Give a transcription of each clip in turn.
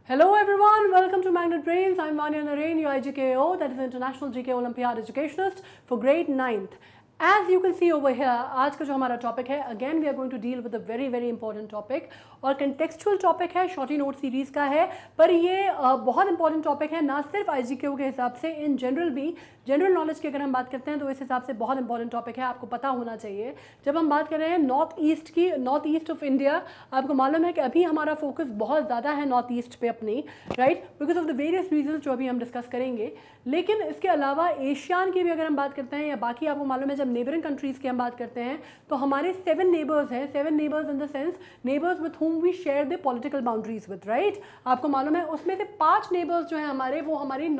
Hello everyone, welcome to Magnet Brains. I'm Vanya Narain, your IGKO, that is International GK Olympiad Educationist for grade 9th. As you can see over here, आज का जो हमारा topic है, again we are going to deal with a very very important topic और contextual topic है, shorty note series का है, पर ये बहुत इंपॉर्टेंट टॉपिक है ना सिर्फ IGKO के हिसाब से, इन जनरल भी जनरल नॉलेज की अगर हम बात करते हैं तो इस हिसाब से बहुत इंपॉर्टेंट टॉपिक है, आपको पता होना चाहिए। जब हम बात कर रहे हैं नॉर्थ ईस्ट की, नॉर्थ ईस्ट ऑफ इंडिया, आपको मालूम है कि अभी हमारा फोकस बहुत ज़्यादा है नॉर्थ ईस्ट पे अपनी, right, because of the various region जो अभी हम डिस्कस करेंगे। लेकिन इसके अलावा एशियान की भी अगर हम बात करते हैं या बाकी आपको मालूम है जब नेबरिंग कंट्रीज़ की हम बात करते हैं तो हमारे 7 नेबर्स हैं, 7 neighbours in the sense neighbours with whom we share the political boundaries with, right. आपको मालूम है उसमें से 5 नेबर्स जो हैं हमारे, वो हमारी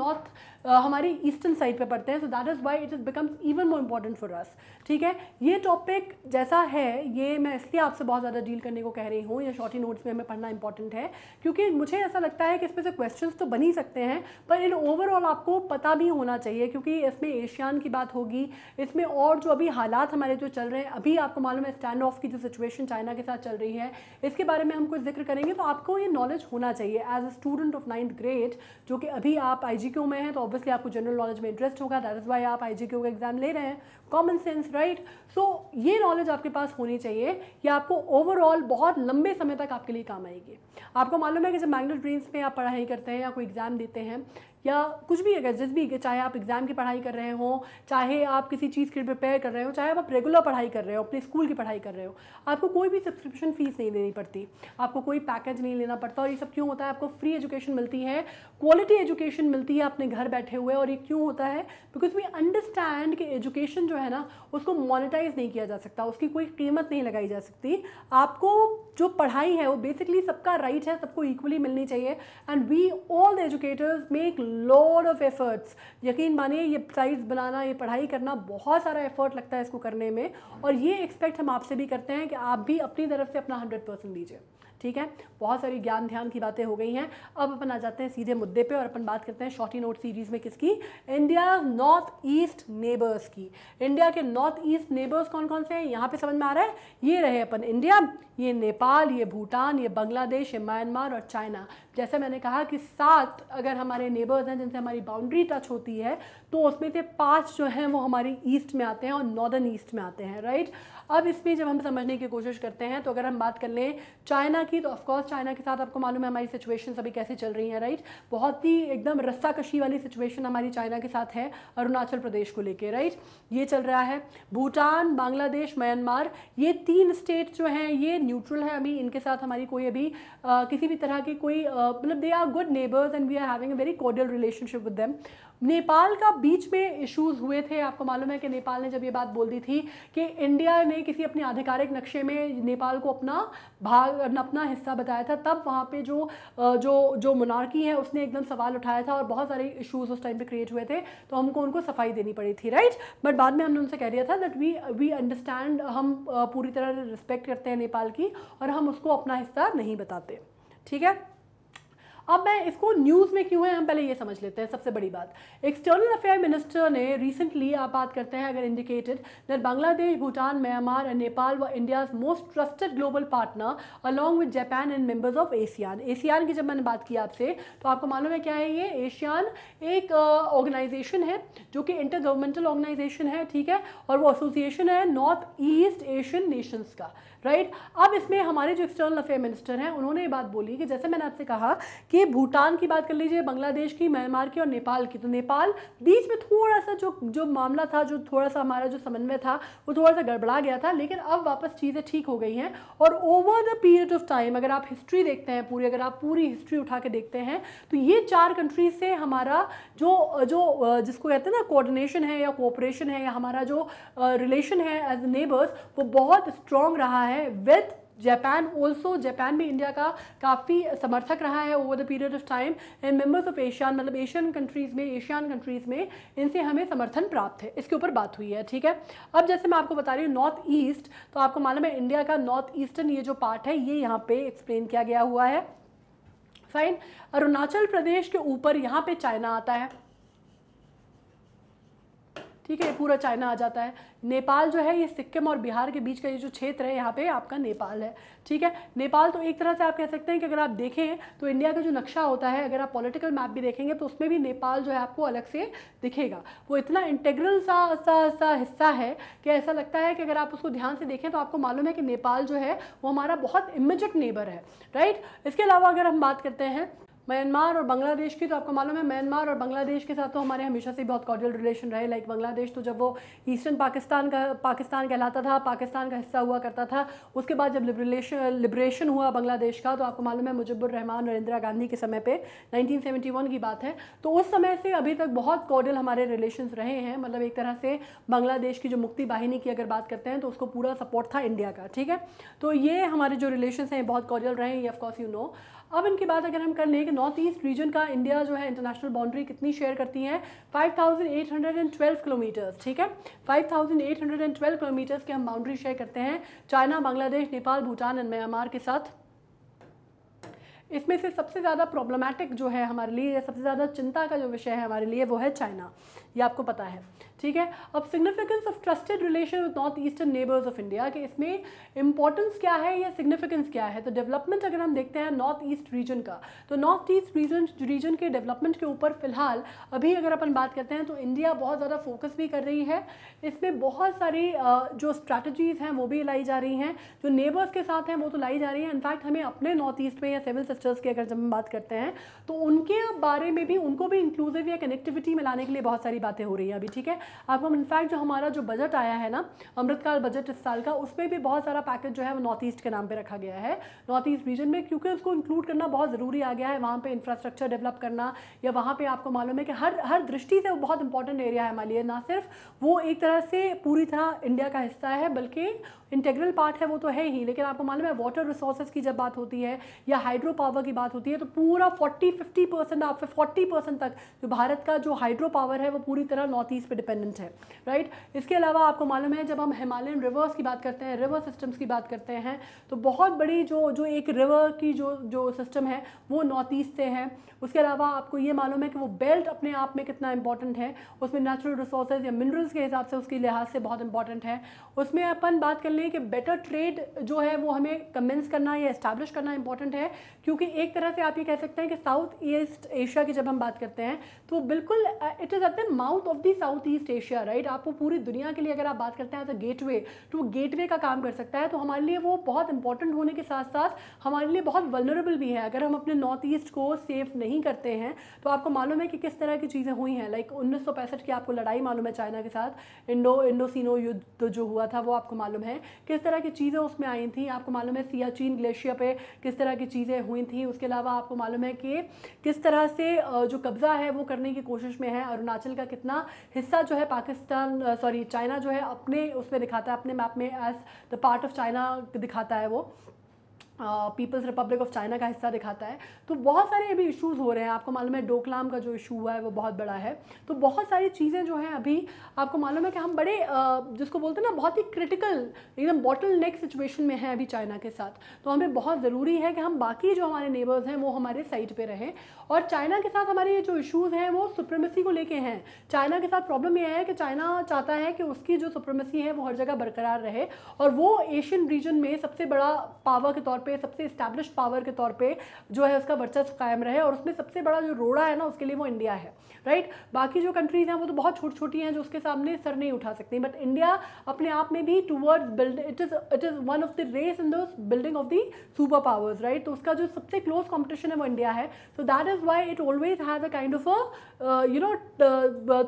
हमारी ईस्टर्न साइड पे पड़ते हैं, so that is why it is becomes even more important for us. ठीक है, ये टॉपिक जैसा है ये मैं इसलिए आपसे बहुत ज़्यादा डील करने को कह रही हूँ, या शॉर्टी नोट्स में हमें पढ़ना इंपॉर्टेंट है क्योंकि मुझे ऐसा लगता है कि इसमें से क्वेश्चंस तो बन ही सकते हैं, पर इन ओवरऑल आपको पता भी होना चाहिए क्योंकि इसमें एशियान की बात होगी, इसमें और जो अभी हालात हमारे जो चल रहे हैं, अभी आपको मालूम है स्टैंड ऑफ की जो सिचुएशन चाइना के साथ चल रही है, इसके बारे में हम कुछ जिक्र करेंगे, तो आपको ये नॉलेज होना चाहिए as a student of 9th grade, जो कि अभी आप IGKO में हैं तो ऑब्वियसली आपको जनरल नॉलेज में इंटरेस्ट होगा, दैट इज़ वाई आप IGKO का एग्जाम ले रहे हैं, कॉमन सेंस, राइट। सो ये नॉलेज आपके पास होनी चाहिए, ये आपको ओवरऑल बहुत लंबे समय तक आपके लिए काम आएगी। आपको मालूम है कि जब मैग्नेट ब्रेन्स में आप पढ़ाई करते हैं या कोई एग्जाम देते हैं या कुछ भी, अगर जिस भी, चाहे आप एग्जाम की पढ़ाई कर रहे हो, चाहे आप किसी चीज़ के लिए प्रिपेयर कर रहे हो, चाहे आप रेगुलर पढ़ाई कर रहे हो, अपने स्कूल की पढ़ाई कर रहे हो, आपको कोई भी सब्सक्रिप्शन फीस नहीं देनी पड़ती, आपको कोई पैकेज नहीं लेना पड़ता। और ये सब क्यों होता है? आपको फ्री एजुकेशन मिलती है, क्वालिटी एजुकेशन मिलती है अपने घर बैठे हुए। और ये क्यों होता है? बिकॉज वी अंडरस्टैंड कि एजुकेशन जो है ना उसको मोनेटाइज नहीं किया जा सकता, उसकी कोई कीमत नहीं लगाई जा सकती। आपको जो पढ़ाई है वो बेसिकली सबका राइट है, सबको इक्वली मिलनी चाहिए। And we all the educators make lot of efforts. यकीन मानिए ये साइट्स बनाना, ये पढ़ाई करना, बहुत सारा एफर्ट लगता है इसको करने में, और ये एक्सपेक्ट हम आपसे भी करते हैं कि आप भी अपनी तरफ से अपना 100% दीजिए। ठीक है, बहुत सारी ज्ञान ध्यान की बातें हो गई हैं, अब अपन आ जाते हैं सीधे मुद्दे पे और अपन बात करते हैं शॉर्टी नोट सीरीज़ में किसकी? इंडिया नॉर्थ ईस्ट नेबर्स की। इंडिया के नॉर्थ ईस्ट नेबर्स कौन कौन से हैं यहाँ पे समझ में आ रहा है? ये रहे अपन इंडिया, ये नेपाल, ये भूटान, ये बांग्लादेश, ये म्यांमार और चाइना। जैसे मैंने कहा कि 7 अगर हमारे नेबर्स हैं जिनसे हमारी बाउंड्री टच होती है तो उसमें से 5 जो हैं वो हमारी ईस्ट में आते हैं और नॉर्दर्न ईस्ट में आते हैं, राइट। अब इसमें जब हम समझने की कोशिश करते हैं तो अगर हम बात कर लें चाइना की, तो ऑफकोर्स चाइना के साथ आपको मालूम है हमारी सिचुएशन अभी कैसे चल रही है, राइट। बहुत ही एकदम रस्साकशी वाली सिचुएशन हमारी चाइना के साथ है अरुणाचल प्रदेश को लेके, राइट, ये चल रहा है। भूटान, बांग्लादेश, म्यांमार, ये 3 स्टेट जो हैं ये न्यूट्रल है अभी, इनके साथ हमारी कोई अभी किसी भी तरह की कोई मतलब they are good neighbours and we are having a very cordial relationship with them. Nepal का बीच में इश्यूज हुए थे, आपको मालूम है कि नेपाल ने जब ये बात बोल दी थी कि इंडिया ने किसी अपने आधिकारिक नक्शे में नेपाल को अपना भाग, अपना हिस्सा बताया था, तब वहाँ पे जो मोनार्की है उसने एकदम सवाल उठाया था और बहुत सारे इश्यूज उस टाइम पे क्रिएट हुए थे, तो हमको उनको सफाई देनी पड़ी थी, राइट। बट बाद में हमने उनसे कह दिया था दैट वी अंडरस्टैंड, हम पूरी तरह रिस्पेक्ट करते हैं नेपाल की और हम उसको अपना हिस्सा नहीं बताते। ठीक है, अब मैं इसको न्यूज़ में क्यों है हम पहले ये समझ लेते हैं। सबसे बड़ी बात, एक्सटर्नल अफेयर मिनिस्टर ने रिसेंटली, आप बात करते हैं अगर, indicated that Bangladesh, Bhutan, Myanmar and Nepal व India's most trusted global partner along with Japan and members of ASEAN. ASEAN की जब मैंने बात की आपसे तो आपको मालूम है क्या है ये? एशियान एक ऑर्गेनाइजेशन है जो कि इंटर गवर्नमेंटल ऑर्गेनाइजेशन है, ठीक है, और वो एसोसिएशन है नॉर्थ ईस्ट एशियन नेशंस का, राइट। अब इसमें हमारे जो एक्सटर्नल अफेयर मिनिस्टर हैं उन्होंने ये बात बोली कि जैसे मैंने आपसे कहा कि भूटान की बात कर लीजिए, बांग्लादेश की, म्यांमार की और नेपाल की, तो नेपाल बीच में थोड़ा सा जो मामला था, जो थोड़ा सा हमारा जो समन्वय था वो थोड़ा सा गड़बड़ा गया था, लेकिन अब वापस चीज़ें ठीक हो गई हैं। और over the period of time अगर आप हिस्ट्री देखते हैं पूरी, अगर आप पूरी हिस्ट्री उठा के देखते हैं तो ये 4 कंट्रीज से हमारा जो जिसको कहते हैं ना कोऑर्डिनेशन है या कोऑपरेशन है या हमारा जो रिलेशन है एज नेबर्स, वो बहुत स्ट्रॉन्ग रहा है विद जापान ऑल्सो। जापान भी इंडिया का काफ़ी समर्थक रहा है over the period of time, and members of ASEAN, मतलब एशियन कंट्रीज़ में इनसे हमें समर्थन प्राप्त है, इसके ऊपर बात हुई है, ठीक है। अब जैसे मैं आपको बता रही हूँ नॉर्थ ईस्ट, तो आपको मालूम है इंडिया का नॉर्थ ईस्टर्न ये जो पार्ट है ये यहाँ पे एक्सप्लेन किया गया हुआ है, फाइन। अरुणाचल प्रदेश के ऊपर यहाँ पे चाइना आता है, ठीक है, ये पूरा चाइना आ जाता है। नेपाल जो है ये सिक्किम और बिहार के बीच का ये जो क्षेत्र है, यहाँ पे आपका नेपाल है। ठीक है, नेपाल तो एक तरह से आप कह सकते हैं कि अगर आप देखें तो इंडिया का जो नक्शा होता है, अगर आप पॉलिटिकल मैप भी देखेंगे तो उसमें भी नेपाल जो है आपको अलग से दिखेगा। वो इतना इंटेग्रल सा हिस्सा है कि ऐसा लगता है कि अगर आप उसको ध्यान से देखें तो आपको मालूम है कि नेपाल जो है वो हमारा बहुत इमीडिएट नेबर है, राइट। इसके अलावा अगर हम बात करते हैं म्यांमार और बांग्लादेश की, तो आपको मालूम है म्यांमार और बांग्लादेश के साथ तो हमारे हमेशा से बहुत कॉर्डियल रिलेशन रहे। लाइक बांग्लादेश तो जब वो ईस्टर्न पाकिस्तान कहलाता था, पाकिस्तान का हिस्सा हुआ करता था, उसके बाद जब लिबरेशन हुआ बांग्लादेश का, तो आपको मालूम है मुजिबुर रहमान और इंदिरा गांधी के समय पे 1971 की बात है, तो उस समय से अभी तक बहुत कॉर्डियल हमारे रिलेशंस रहे हैं। मतलब एक तरह से बांग्लादेश की जो मुक्ति वाहिनी की अगर बात करते हैं तो उसको पूरा सपोर्ट था इंडिया का। ठीक है, तो ये हमारे जो रिलेशंस हैं बहुत कॉर्डियल रहे हैं, ये ऑफकोर्स यू नो। अब इनकी बात अगर हम कर लें कि नॉर्थ ईस्ट रीजन का इंडिया जो है इंटरनेशनल बाउंड्री कितनी शेयर करती है, 5812 किलोमीटर्स। ठीक है, 5812 किलोमीटर्स के हम बाउंड्री शेयर करते हैं China, Bangladesh, Nepal, Bhutan and Myanmar के साथ। इसमें से सबसे ज़्यादा प्रॉब्लमैटिक जो है हमारे लिए, सबसे ज़्यादा चिंता का जो विषय है हमारे लिए, वो है चाइना, ये आपको पता है। ठीक है, अब significance of trusted relation with north eastern neighbours of India, कि इसमें इंपॉर्टेंस क्या है या सिग्निफिकेंस क्या है। तो डेवलपमेंट अगर हम देखते हैं नॉर्थ ईस्ट रीजन का, तो नॉर्थ ईस्ट रीजन के डेवलपमेंट के ऊपर फिलहाल अभी अगर अपन बात करते हैं तो इंडिया बहुत ज़्यादा फोकस भी कर रही है। इसमें बहुत सारी जो स्ट्रैटेजीज़ हैं वो भी लाई जा रही हैं, जो नेबर्स के साथ हैं वो तो लाई जा रही हैं। इनफैक्ट हमें अपने नॉर्थ ईस्ट में या सेवन सिस्टर्स की अगर जब हम बात करते हैं तो उनके बारे में भी, उनको भी इंक्लूसिव या कनेक्टिविटी में लाने के लिए बहुत सारी बातें हो रही हैं अभी। ठीक है, आपको इनफैक्ट जो हमारा जो बजट आया है ना, अमृतकाल बजट इस साल का, उसमें भी बहुत सारा पैकेज जो है वो नॉर्थ ईस्ट के नाम पे रखा गया है, नॉर्थ ईस्ट रीजन में, क्योंकि उसको इंक्लूड करना बहुत ज़रूरी आ गया है। वहाँ पे इंफ्रास्ट्रक्चर डेवलप करना, या वहाँ पे आपको मालूम है कि हर दृष्टि से वो बहुत इंपॉर्टेंट एरिया है हमारे लिए। ना सिर्फ वो एक तरह से पूरी तरह इंडिया का हिस्सा है, बल्कि इंटेग्रल पार्ट है वो तो है ही, लेकिन आपको मालूम है वाटर रिसोर्सेज की जब बात होती है या हाइड्रो पावर की बात होती है तो पूरा 40-50% आप 40% तक जो भारत का जो हाइड्रो पावर है वो पूरी तरह नॉर्थ ईस्ट पे डिपेंडेंट है, राइट। इसके अलावा आपको मालूम है जब हम हिमालयन रिवर्स की बात करते हैं, रिवर सिस्टम्स की बात करते हैं, तो बहुत बड़ी जो एक रिवर की जो सिस्टम है वो नॉर्थ ईस्ट से है। उसके अलावा आपको ये मालूम है कि वो बेल्ट अपने आप में कितना इंपॉर्टेंट है, उसमें नेचुरल रिसोर्सेज या मिनरल्स के हिसाब से उसके लिहाज से बहुत इंपॉर्टेंट है। उसमें अपन बात कर लें कि बेटर ट्रेड जो है वो हमें कमेंस करना या इस्टेब्लिश करना इंपॉर्टेंट है, क्योंकि एक तरह से आप ये कह सकते हैं कि साउथ ईस्ट एशिया की जब हम बात करते हैं तो बिल्कुल it is at the mouth of the south East Asia, right. आपको पूरी दुनिया के लिए अगर आप बात करते हैं तो गेटवे, तो वो गेटवे का काम कर सकता है। तो हमारे लिए वो बहुत इंपॉर्टेंट होने के साथ साथ हमारे लिए बहुत वल्नरेबल भी है। अगर हम अपने नॉर्थ ईस्ट को सेफ नहीं करते हैं तो आपको मालूम है कि किस तरह की चीज़ें हुई हैं। लाइक 1965 की आपको लड़ाई मालूम है चाइना के साथ, इंडो-सीनो युद्ध जो हुआ था वो आपको मालूम है, किस तरह की चीज़ें उसमें आई थी। आपको मालूम है सियाचिन ग्लेशियर पे किस तरह की चीज़ें हुई थी। उसके अलावा आपको मालूम है कि किस तरह से जो कब्ज़ा है वो करने की कोशिश में है। अरुणाचल का कितना हिस्सा जो है चाइना जो है अपने उसमें दिखाता है, अपने मैप में as the part of China दिखाता है, वो पीपल्स रिपब्लिक ऑफ चाइना का हिस्सा दिखाता है। तो बहुत सारे अभी इश्यूज़ हो रहे हैं। आपको मालूम है डोकलाम का जो इशू हुआ है वो बहुत बड़ा है। तो बहुत सारी चीज़ें जो हैं अभी आपको मालूम है कि हम बड़े जिसको बोलते हैं ना बहुत ही क्रिटिकल एकदम बॉटल नेक सिचुएशन में है अभी चाइना के साथ। तो हमें बहुत ज़रूरी है कि हम बाकी जो हमारे नेबर्स हैं वो हमारे साइड पे रहें। और चाइना के साथ हमारे ये जो इशूज़ हैं वो सुप्रीमेसी को लेके हैं। चाइना के साथ प्रॉब्लम ये है कि चाइना चाहता है कि उसकी जो सुप्रीमेसी है वो हर जगह बरकरार रहे और वो एशियन रीजन में सबसे बड़ा पावर के तौर पे, सबसे इस्टेब्लिश पावर के तौर पे जो है उसका वर्चस्व कायम रहे। और उसमें सबसे बड़ा जो रोड़ा है ना उसके लिए वो इंडिया है, राइट। बाकी जो कंट्रीज़ हैं वो तो बहुत छोटी छोटी हैं जो उसके सामने सर नहीं उठा सकती, बट इंडिया अपने आप में भी towards build it is one of the race in the building of the superpowers, right. तो उसका जो सबसे क्लोज कॉम्पिटिशन है वो इंडिया है। So that is why it always has a kind of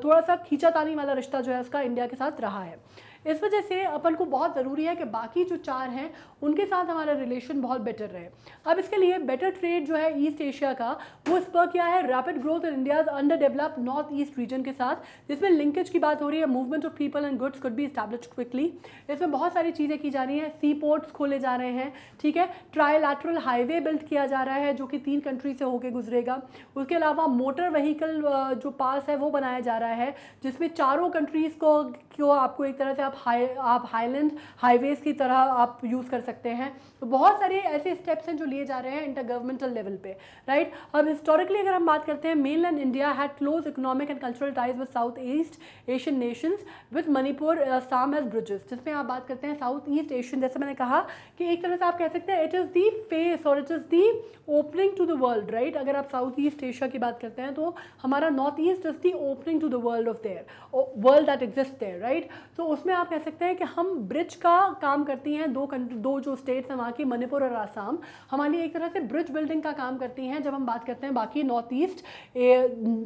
थोड़ा सा खींचातानी वाला रिश्ता जो है उसका इंडिया के साथ रहा है। इस वजह से अपन को बहुत ज़रूरी है कि बाकी जो चार हैं उनके साथ हमारा रिलेशन बहुत बेटर रहे। अब इसके लिए बेटर ट्रेड जो है ईस्ट एशिया का वो स्पर किया है rapid growth in India's under developed north east region के साथ, जिसमें लिंकेज की बात हो रही है। Movement of people and goods could be established quickly. इसमें बहुत सारी चीज़ें की जा रही हैं। सी पोर्ट्स खोले जा रहे हैं, ठीक है। ट्राइलैटरल हाईवे बिल्ड किया जा रहा है जो कि 3 कंट्री से होकर गुजरेगा। उसके अलावा मोटर व्हीकल जो पास है वो बनाया जा रहा है जिसमें चारों कंट्रीज़ को आपको एक तरह से आप आप हाईलैंड हाईवेज की तरह आप यूज़ कर सकते हैं। तो बहुत सारे ऐसे स्टेप्स हैं जो लिए जा रहे हैं इंटर गवर्नमेंटल लेवल पे, राइट। अब हिस्टोरिकली अगर हम बात करते हैं, mainland India had close economic and cultural ties with South East Asian nations with Manipur Assam as bridges, जिसमें आप बात करते हैं साउथ ईस्ट एशियन, जैसे मैंने कहा कि एक तरह से आप कह सकते हैं इट इज़ दी फेस और it is the opening to the world, right. अगर आप साउथ ईस्ट एशिया की बात करते हैं तो हमारा North East is the opening to the world of there, world that exist there, right. तो उसमें आप कह सकते हैं कि हम ब्रिज का काम करती हैं, दो जो स्टेट्स हैं वहाँ की, मणिपुर और आसाम, हमारे लिए एक तरह से ब्रिज बिल्डिंग का काम करती हैं जब हम बात करते हैं बाकी नॉर्थ ईस्ट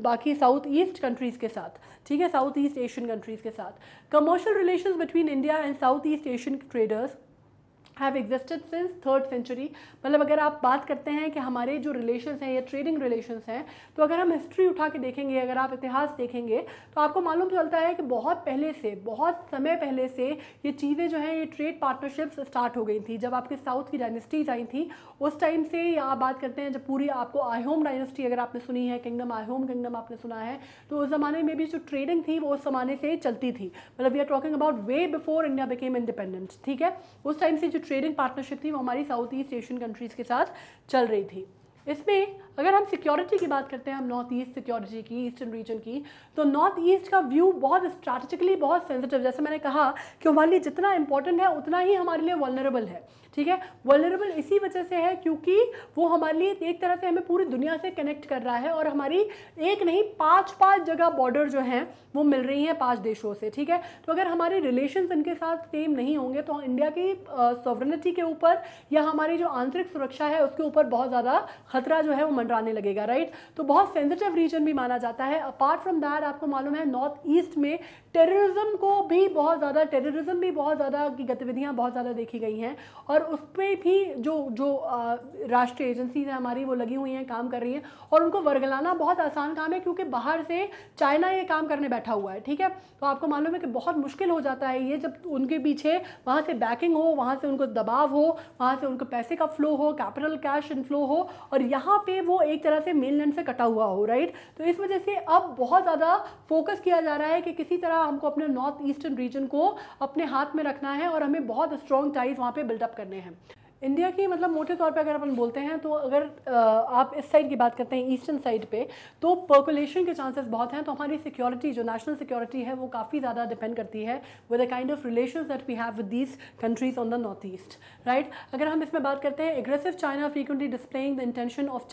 बाकी साउथ ईस्ट कंट्रीज़ के साथ, ठीक है, साउथ ईस्ट एशियन कंट्रीज़ के साथ। Commercial relations between India and south East Asian traders have existed since 3rd century। मतलब अगर आप बात करते हैं कि हमारे जो रिलेशंस हैं या ट्रेडिंग रिलेशंस हैं, तो अगर हम हिस्ट्री उठा के देखेंगे, अगर आप इतिहास देखेंगे तो आपको मालूम चलता है कि बहुत पहले से, बहुत समय पहले से ये चीज़ें जो हैं, ये ट्रेड पार्टनरशिप्स स्टार्ट हो गई थी। जब आपके साउथ की डायनेस्टीज आई थी उस टाइम से, या आप बात करते हैं जब पूरी आपको आहोम डायनेस्टी अगर आपने सुनी है, किंगडम आहोम किंगडम आपने सुना है, तो उस ज़माने में भी जो ट्रेडिंग थी वो उस ज़माने से चलती थी। मतलब we are talking about way before India became independent, ठीक है। उस टाइम से जो ट्रेडिंग पार्टनरशिप थी वो हमारी साउथ ईस्ट एशियन कंट्रीज़ के साथ चल रही थी। इसमें अगर हम सिक्योरिटी की बात करते हैं, हम नॉर्थ ईस्ट सिक्योरिटी की, ईस्टर्न रीजन की, तो नॉर्थ ईस्ट का व्यू बहुत स्ट्रैटेजिकली बहुत सेंसिटिव, जैसे मैंने कहा कि हमारे लिए जितना इंपॉर्टेंट है उतना ही हमारे लिए वल्नरेबल है, ठीक है। वल्नरेबल इसी वजह से है क्योंकि वो हमारे लिए एक तरह से हमें पूरी दुनिया से कनेक्ट कर रहा है और हमारी एक नहीं 5 जगह बॉर्डर जो हैं वो मिल रही हैं 5 देशों से, ठीक है। तो अगर हमारे रिलेशंस इनके साथ सेम नहीं होंगे तो इंडिया की सॉवरेनिटी के ऊपर या हमारी जो आंतरिक सुरक्षा है उसके ऊपर बहुत ज़्यादा खतरा जो है वो मंडराने लगेगा, राइट। तो बहुत सेंसिटिव रीजन भी माना जाता है। अपार्ट फ्रॉम दैट आपको मालूम है नॉर्थ ईस्ट में टेररिज्म भी बहुत ज़्यादा की गतिविधियाँ बहुत ज़्यादा देखी गई हैं और उस पर भी जो राष्ट्रीय एजेंसीज हैं हमारी वो लगी हुई हैं, काम कर रही हैं और उनको वर्गलाना बहुत आसान काम है क्योंकि बाहर से चाइना ये काम करने बैठा हुआ है, ठीक है। तो आपको मालूम है कि बहुत मुश्किल हो जाता है ये जब उनके पीछे वहाँ से बैकिंग हो, वहाँ से उनको दबाव हो, वहाँ से उनको पैसे का फ्लो हो, कैपिटल कैश इनफ्लो हो और यहाँ पे वो एक तरह से मेनलैंड से कटा हुआ हो, राइट। तो इस वजह से अब बहुत ज़्यादा फोकस किया जा रहा है कि किसी तरह हमको अपने नॉर्थ ईस्टर्न रीजन को अपने हाथ में रखना है और हमें बहुत स्ट्रॉन्ग टाइज वहाँ पे बिल्डअप करने हैं। इंडिया की मतलब मोटे तौर पे अगर अपन बोलते हैं तो अगर आप इस साइड की बात करते हैं ईस्टर्न साइड पे तो पर्कुलेशन के चांसेस बहुत हैं। तो हमारी सिक्योरिटी जो नेशनल सिक्योरिटी है वो काफ़ी ज़्यादा डिपेंड करती है with the kind of relations that we have with these countries on the North East, right. अगर हम इसमें बात करते हैं aggressive China frequently displaying the intention of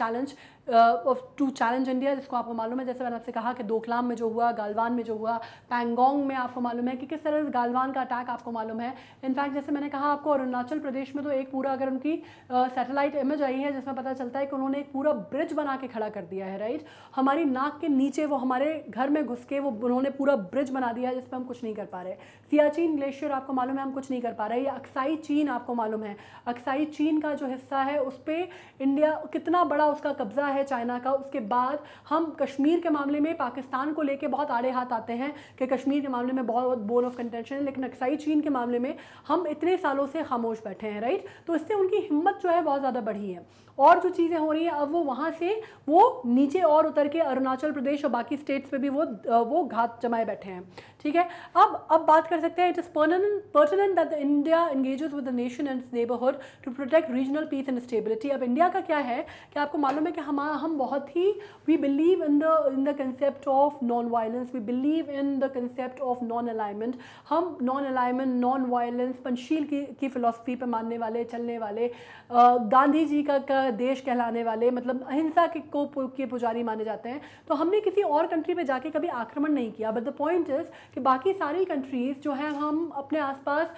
to challenge India, जिसको आपको मालूम है, जैसे मैंने आपसे कहा कि डोकलाम में जो हुआ, गालवान में जो हुआ, पैंगोंग में आपको मालूम है कि किस तरह गालवान का अटैक आपको मालूम है। इनफैक्ट जैसे मैंने कहा आपको अरुणाचल प्रदेश में तो एक पूरा अगर उनकी सैटेलाइट इमेज आई है जिसमें पता चलता है कि उन्होंने एक पूरा ब्रिज बना के खड़ा कर दिया है, राइट। हमारी नाक के नीचे वो हमारे घर में घुस के वो उन्होंने पूरा ब्रिज बना दिया है जिस पर हम कुछ नहीं कर पा रहे। सियाचिन ग्लेशियर आपको मालूम है हम कुछ नहीं कर पा रहे। ये अक्साई चीन आपको मालूम है, अक्साई चीन का जो हिस्सा है उस पर इंडिया कितना बड़ा उसका कब्जा है चाइना का। उसके बाद हम कश्मीर के मामले में पाकिस्तान को लेके बहुत आड़े हाथ आते हैं कि कश्मीर के मामले में बहुत बोन ऑफ कंटेंशन है, लेकिन अक्साई चीन के मामले में हम इतने सालों से खामोश बैठे हैं, राइट। तो इससे उनकी हिम्मत जो है बहुत ज़्यादा बढ़ी है और जो चीज़ें हो रही हैं अब वो वहाँ से वो नीचे और उतर के अरुणाचल प्रदेश और बाकी स्टेट्स पे भी वो घात जमाए बैठे हैं, ठीक है। अब बात कर सकते हैं it is pertinent that India engages with the nation and neighbourhood to protect regional peace and stability. अब इंडिया का क्या है कि आपको मालूम है कि हम बहुत ही we believe in the concept of non violence, we believe in the concept of non alignment. हम non alignment, non violence, Panchsheel की फिलॉसफी पर मानने वाले, चलने वाले, गांधी जी का देश कहलाने वाले, मतलब अहिंसा के पुजारी माने जाते हैं। तो हमने किसी और कंट्री पे जाके कभी आक्रमण नहीं किया, बट द पॉइंट इज कि बाकी सारी कंट्रीज़ जो हैं हम अपने आसपास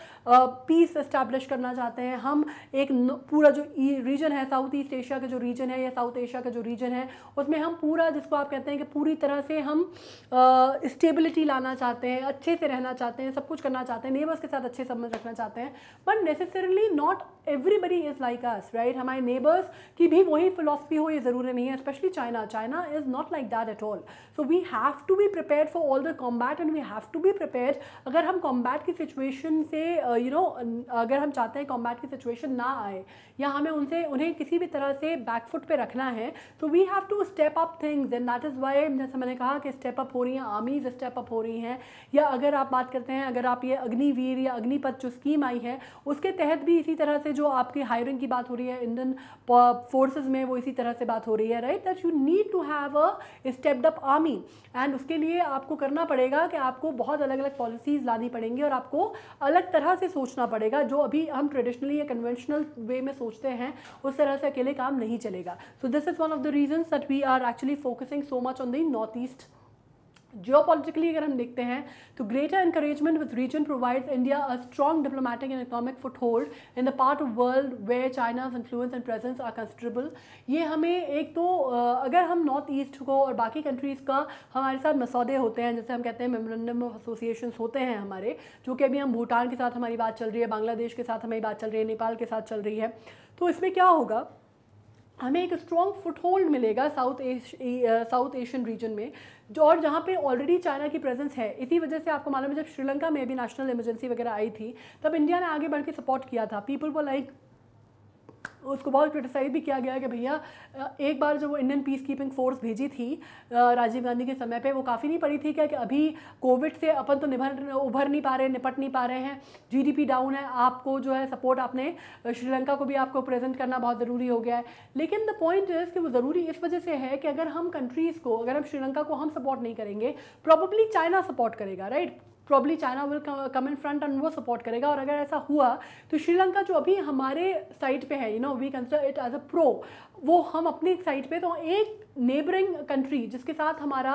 पीस एस्टैब्लिश करना चाहते हैं। हम एक पूरा जो रीजन है साउथ ईस्ट एशिया का जो रीजन है या साउथ एशिया का जो रीजन है उसमें हम पूरा जिसको आप कहते हैं कि पूरी तरह से हम स्टेबिलिटी लाना चाहते हैं, अच्छे से रहना चाहते हैं, सब कुछ करना चाहते हैं, नेबर्स के साथ अच्छे संबंध रखना चाहते हैं। But necessarily not everybody is like us, right. हमारे नेबर्स की भी वही फिलॉसफी हो ये ज़रूरी नहीं है, specially China is not like that at all. So we have to be prepared for all the combat and we have to be prepared. अगर हम कॉम्बैट की सिचुएशन से अगर हम चाहते हैं कॉम्बैट की सिचुएशन ना आए या हमें उन्हें किसी भी तरह से बैकफुट पे रखना है तो we have to step up things and that is why, जैसे मैंने कहा कि स्टेप अप हो रही हैं, आर्मीज स्टेप अप हो रही हैं, या अगर आप बात करते हैं, अगर आप ये अग्निवीर या अग्निपथ जो स्कीम आई है उसके तहत भी इसी तरह से जो आपकी हायरिंग की बात हो रही है इंडियन फोर्सेज में, वो इसी तरह से बात हो रही है, right, that you need to have a stepped up army. And उसके लिए आपको करना पड़ेगा कि आपको बहुत अलग अलग पॉलिसीज़ लानी पड़ेंगी और आपको अलग तरह से सोचना पड़ेगा। जो अभी हम ट्रेडिशनली या कन्वेंशनल वे में सोचते हैं उस तरह से अकेले काम नहीं चलेगा। So this is one of the reasons that we are actually focusing so much on the North East. Geopolitically अगर हम देखते हैं तो greater encouragement with region provides India a strong diplomatic and economic foothold in the part of world where China's influence and presence are considerable. ये हमें एक तो अगर हम नॉर्थ ईस्ट को और बाकी कंट्रीज़ का हमारे साथ मसौदे होते हैं, जैसे हम कहते हैं मेमोरेंडम ऑफ एसोसिएशन होते हैं हमारे, जो कि अभी हम भूटान के साथ हमारी बात चल रही है, बांग्लादेश के साथ हमारी बात चल रही है, नेपाल के साथ चल रही है, तो इसमें क्या होगा, हमें एक स्ट्रॉन्ग फुटहोल्ड मिलेगा साउथ एशियन रीजन में, जो और जहाँ पे ऑलरेडी चाइना की प्रेजेंस है। इसी वजह से आपको मालूम है जब श्रीलंका में भी नेशनल इमरजेंसी वगैरह आई थी तब इंडिया ने आगे बढ़ के सपोर्ट किया था। पीपल को लाइक उसको बहुत क्रिटिसाइज भी किया गया कि भैया एक बार जब वो इंडियन पीस कीपिंग फोर्स भेजी थी राजीव गांधी के समय पे, वो काफ़ी नहीं पड़ी थी क्या कि अभी कोविड से अपन तो उभर नहीं पा रहे, निपट नहीं पा रहे हैं, जीडीपी डाउन है, आपको जो है सपोर्ट आपने श्रीलंका को भी आपको प्रेजेंट करना बहुत ज़रूरी हो गया है। लेकिन द पॉइंट इज़ कि वो ज़रूरी इस वजह से है कि अगर हम कंट्रीज़ को, अगर हम श्रीलंका को हम सपोर्ट नहीं करेंगे, प्रॉबली चाइना सपोर्ट करेगा, right, probably China will come in front end वो सपोर्ट करेगा। और अगर ऐसा हुआ तो श्रीलंका जो अभी हमारे साइड पे है, you know we consider it as a pro, वो हम अपनी साइड पे, तो एक नेबरिंग कंट्री जिसके साथ हमारा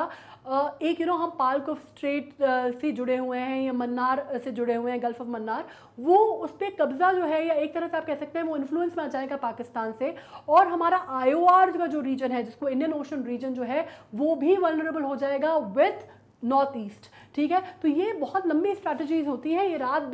एक यू नो हम पाल्क ऑफ स्ट्रेट से जुड़े हुए हैं या मन्नार से जुड़े हुए हैं, गल्फ ऑफ मन्नार, वो उस पर कब्जा जो है, या एक तरह से आप कह सकते हैं वो इन्फ्लुएंस में आ जाएगा पाकिस्तान से, और हमारा IOR का जो रीजन है, जिसको इंडियन ओशन रीजन जो है, वो भी वल्नरेबल हो जाएगा विथ नॉर्थ ईस्ट। ठीक है, तो ये बहुत लंबी स्ट्रैटेजीज होती हैं, ये रात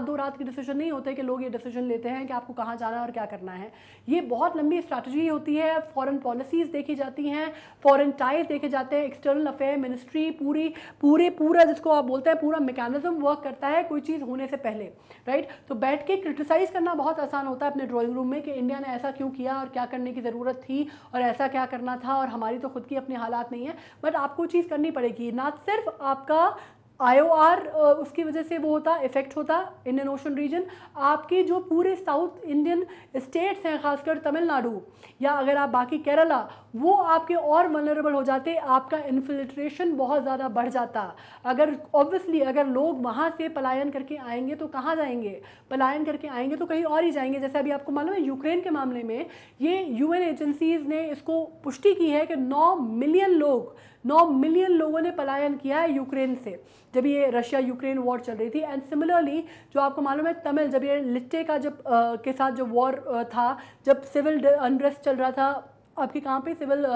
दो रात के डिसीजन नहीं होते कि लोग ये डिसीजन लेते हैं कि आपको कहाँ जाना है और क्या करना है। ये बहुत लंबी स्ट्रैटेजी होती है, फॉरेन पॉलिसीज़ देखी जाती हैं, फॉरेन टाइज देखे जाते हैं, एक्सटर्नल अफेयर मिनिस्ट्री पूरा जिसको आप बोलते हैं पूरा मैकेनिज्म वर्क करता है कोई चीज़ होने से पहले, राइट। तो बैठ के क्रिटिसाइज़ करना बहुत आसान होता है अपने ड्राइंग रूम में कि इंडिया ने ऐसा क्यों किया और क्या करने की ज़रूरत थी और ऐसा क्या करना था और हमारी तो खुद की अपने हालात नहीं है। बट आपको चीज़ करनी पड़ेगी, ना सिर्फ आपका IOR उसकी वजह से वो होता इफेक्ट होता इंडियन ओशन रीजन, आपके जो पूरे साउथ इंडियन स्टेट्स हैं, खासकर तमिलनाडु या अगर आप बाकी केरला, वो आपके और वल्नरेबल हो जाते, आपका इन्फिल्ट्रेशन बहुत ज़्यादा बढ़ जाता। अगर ऑब्वियसली अगर लोग वहाँ से पलायन करके आएंगे तो कहाँ जाएंगे, पलायन करके आएंगे तो कहीं और ही जाएंगे। जैसे अभी आपको मालूम है यूक्रेन के मामले में ये UN एजेंसीज़ ने इसको पुष्टि की है कि 9 मिलियन लोगों ने पलायन किया है यूक्रेन से जब ये रशिया यूक्रेन वॉर चल रही थी। एंड सिमिलरली जो आपको मालूम है तमिल, जब ये लिट्टे का जब के साथ जो वॉर था, जब सिविल अनरेस्ट चल रहा था, आपके कहाँ पे सिविल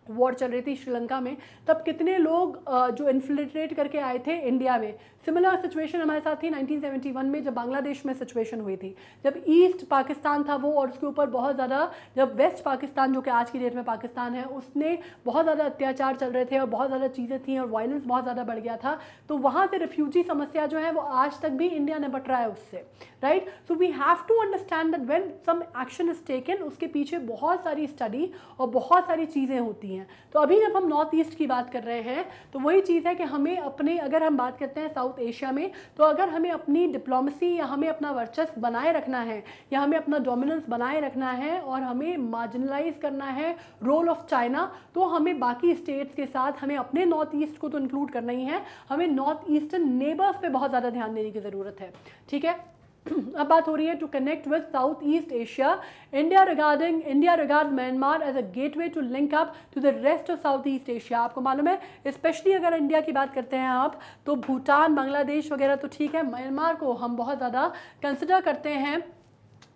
वॉर चल रही थी श्रीलंका में, तब कितने लोग जो इन्फिल्ट्रेट करके आए थे इंडिया में। सिमिलर सिचुएशन हमारे साथ थी 1971 में जब बांग्लादेश में सिचुएशन हुई थी, जब ईस्ट पाकिस्तान था वो और उसके ऊपर बहुत ज़्यादा, जब वेस्ट पाकिस्तान जो कि आज की डेट में पाकिस्तान है उसने बहुत ज़्यादा अत्याचार चल रहे थे और बहुत ज़्यादा चीज़ें थी और वायलेंस बहुत ज़्यादा बढ़ गया था, तो वहाँ से रिफ्यूजी समस्या जो है वो आज तक भी इंडिया निपट रहा है उससे, right. So we have to understand that when some action is taken उसके पीछे बहुत सारी स्टडी और बहुत सारी चीज़ें होती हैं। तो अभी जब हम नॉर्थ ईस्ट की बात कर रहे हैं तो वही चीज़ है कि हमें अपने, अगर हम बात करते हैं साउथ एशिया में, तो अगर हमें अपनी डिप्लोमेसी या हमें अपना वर्चस्व बनाए रखना है या हमें अपना डोमिनेंस बनाए रखना है और हमें मार्जिनलाइज करना है रोल ऑफ चाइना, तो हमें बाकी स्टेट्स के साथ हमें अपने नॉर्थ ईस्ट को तो इंक्लूड करना ही है, हमें नॉर्थ ईस्टर्न नेबर्स पे बहुत ज़्यादा ध्यान देने की ज़रूरत है। ठीक है, अब बात हो रही है to connect with South East Asia, India regard Myanmar as a gateway to link up to the rest of South East Asia. आपको मालूम है स्पेशली अगर इंडिया की बात करते हैं आप, तो भूटान, बांग्लादेश वगैरह तो ठीक है, म्यांमार को हम बहुत ज़्यादा कंसिडर करते हैं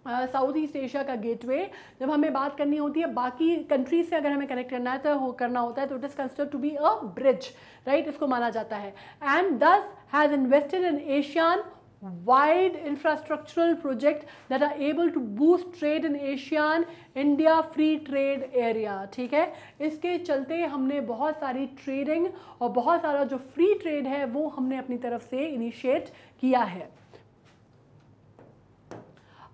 साउथ ईस्ट एशिया का गेटवे। जब हमें बात करनी होती है बाकी कंट्रीज से, अगर हमें कनेक्ट करना है तो करना होता है, तो it is consider to be a bridge, right, इसको माना जाता है। And this has invested in Asian wide infrastructural project that are able to boost trade in ASEAN India free trade area। ठीक है, इसके चलते हमने बहुत सारी ट्रेडिंग और बहुत सारा जो फ्री ट्रेड है वो हमने अपनी तरफ से इनिशिएट किया है।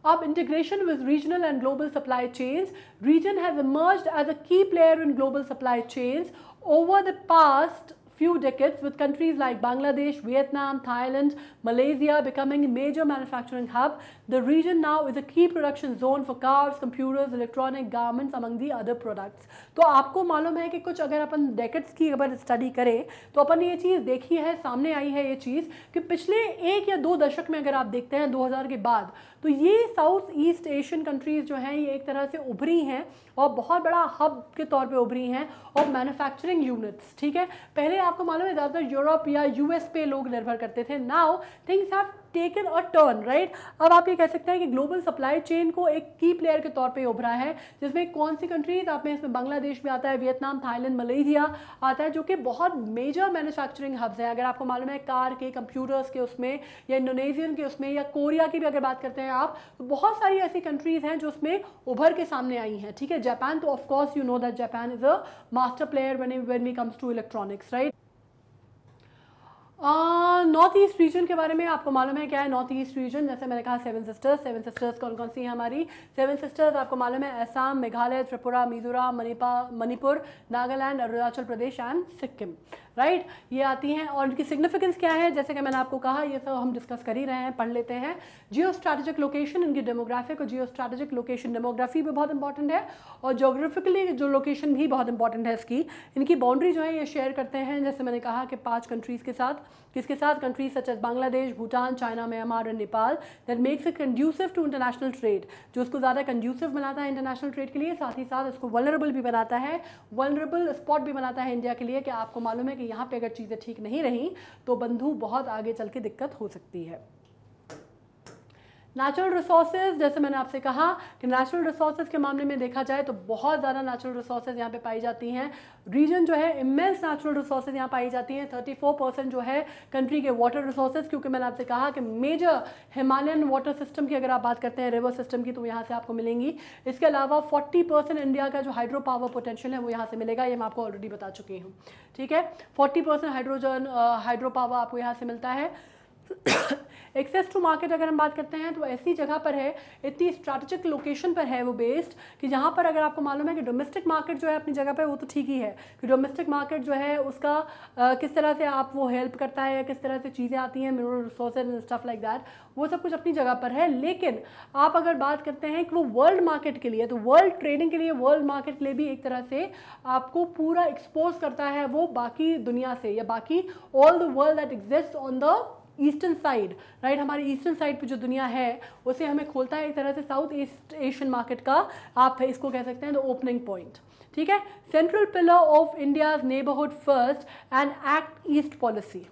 अब integration with regional and global supply chains, region has emerged as a key player in global supply chains over the past few decades, with countries like Bangladesh, Vietnam, Thailand, Malaysia becoming a major manufacturing hub. The region now is a key production zone for cars, computers, electronic, garments, among the other products. तो आपको मालूम है कि कुछ अगर अपन decades की अगर study करें तो अपन ने ये चीज़ देखी है, सामने आई है ये चीज़ कि पिछले 1 या 2 दशक में अगर आप देखते हैं 2000 के बाद, तो ये साउथ ईस्ट एशियन कंट्रीज़ जो हैं ये एक तरह से उभरी हैं और बहुत बड़ा हब के तौर पे उभरी हैं और मैन्युफैक्चरिंग यूनिट्स, ठीक है। पहले आपको मालूम है ज़्यादातर यूरोप या यूएस पे लोग निर्भर करते थे, now things have taken a turn, right. अब आप ये कह सकते हैं कि ग्लोबल सप्लाई चेन को एक की प्लेयर के तौर पे उभरा है, जिसमें कौन सी कंट्रीज आप में, इसमें बांग्लादेश भी आता है, वियतनाम, थाईलैंड, मलेशिया आता है, जो कि बहुत मेजर मैन्युफैक्चरिंग हब्स हैं। अगर आपको मालूम है कार के, कंप्यूटर्स के उसमें, या इंडोनेशियन के उसमें, या कोरिया की भी अगर बात करते हैं आप, तो बहुत सारी ऐसी कंट्रीज हैं जो उसमें उभर के सामने आई हैं, ठीक है। जापान, तो of course you know that Japan is a master player when we comes to electronics, right. North east region के बारे में आपको मालूम है क्या है नॉर्थ ईस्ट रीजन? जैसे मैंने कहा 7 सिस्टर्स कौन कौन सी हैं हमारी 7 सिस्टर्स? आपको मालूम है असम, मेघालय, त्रिपुरा, मिजोरम, मणिपुर, नागालैंड, अरुणाचल प्रदेश एंड सिक्किम, राइट। ये आती हैं और इनकी सिग्निफिकेंस क्या है, जैसे कि मैंने आपको कहा, ये सब हम डिस्कस कर ही रहे हैं, पढ़ लेते हैं। जियो स्ट्रैटेजिक लोकेशन, इनकी डेमोग्राफिक और जियो स्ट्रैटेजिक लोकेशन, डेमोग्राफी भी बहुत इंपॉर्टेंट है और जोग्राफिकली जो लोकेशन भी बहुत इंपॉर्टेंट है इसकी। इनकी बाउंड्री जो है ये शेयर करते हैं, जैसे मैंने कहा कि 5 कंट्रीज़ के साथ। किसके साथ? Countries such as Bangladesh, Bhutan, China, Myanmar and Nepal. That makes it conducive to international trade, जो उसको ज़्यादा कंड्यूसिव बनाता है इंटरनेशनल ट्रेड के लिए, साथ ही साथ इसको वल्नरेबल भी बनाता है, वल्नरेबल स्पॉट भी बनाता है इंडिया के लिए, कि आपको मालूम है कि यहाँ पे अगर चीज़ें ठीक नहीं रही तो बंधु बहुत आगे चल के दिक्कत हो सकती है। नेचुरल रिसोर्सेज, जैसे मैंने आपसे कहा कि नेचुरल रिसोर्सेज के मामले में देखा जाए तो बहुत ज़्यादा नेचुरल रिसोर्सेज यहाँ पे पाई जाती हैं। रीजन जो है इमेंस नेचुरल रिसोर्सेज यहाँ पाई जाती हैं। 34% जो है कंट्री के वाटर रिसोर्सेज, क्योंकि मैंने आपसे कहा कि मेजर हिमालयन वाटर सिस्टम की अगर आप बात करते हैं, रिवर सिस्टम की, तो यहाँ से आपको मिलेंगी। इसके अलावा 40% इंडिया का जो हाइड्रो पावर पोटेंशियल है वो यहाँ से मिलेगा, ये मैं आपको ऑलरेडी बता चुकी हूँ, ठीक है। 40% हाइड्रो पावर आपको यहाँ से मिलता है। एक्सेस टू मार्केट अगर हम बात करते हैं तो ऐसी जगह पर है, इतनी स्ट्रैटेजिक लोकेशन पर है वो बेस्ड, कि जहाँ पर अगर आपको मालूम है कि डोमेस्टिक मार्केट जो है अपनी जगह पर वो तो ठीक ही है, कि डोमेस्टिक मार्केट जो है उसका किस तरह से आप वो हेल्प करता है, या किस तरह से चीज़ें आती हैं, mineral resources and stuff like that, वो सब कुछ अपनी जगह पर है। लेकिन आप अगर बात करते हैं कि वो वर्ल्ड मार्केट के लिए, तो वर्ल्ड ट्रेडिंग के लिए, वर्ल्ड मार्केट के लिए भी एक तरह से आपको पूरा एक्सपोज करता है वो बाकी दुनिया से, या बाकी all the world that exist on the eastern side, right. हमारी ईस्टर्न साइड पे जो दुनिया है उसे हमें खोलता है एक तरह से साउथ ईस्ट एशियन मार्केट का, आप इसको कह सकते हैं द ओपनिंग पॉइंट, ठीक है। Central pillar of India's neighbourhood first and act east policy,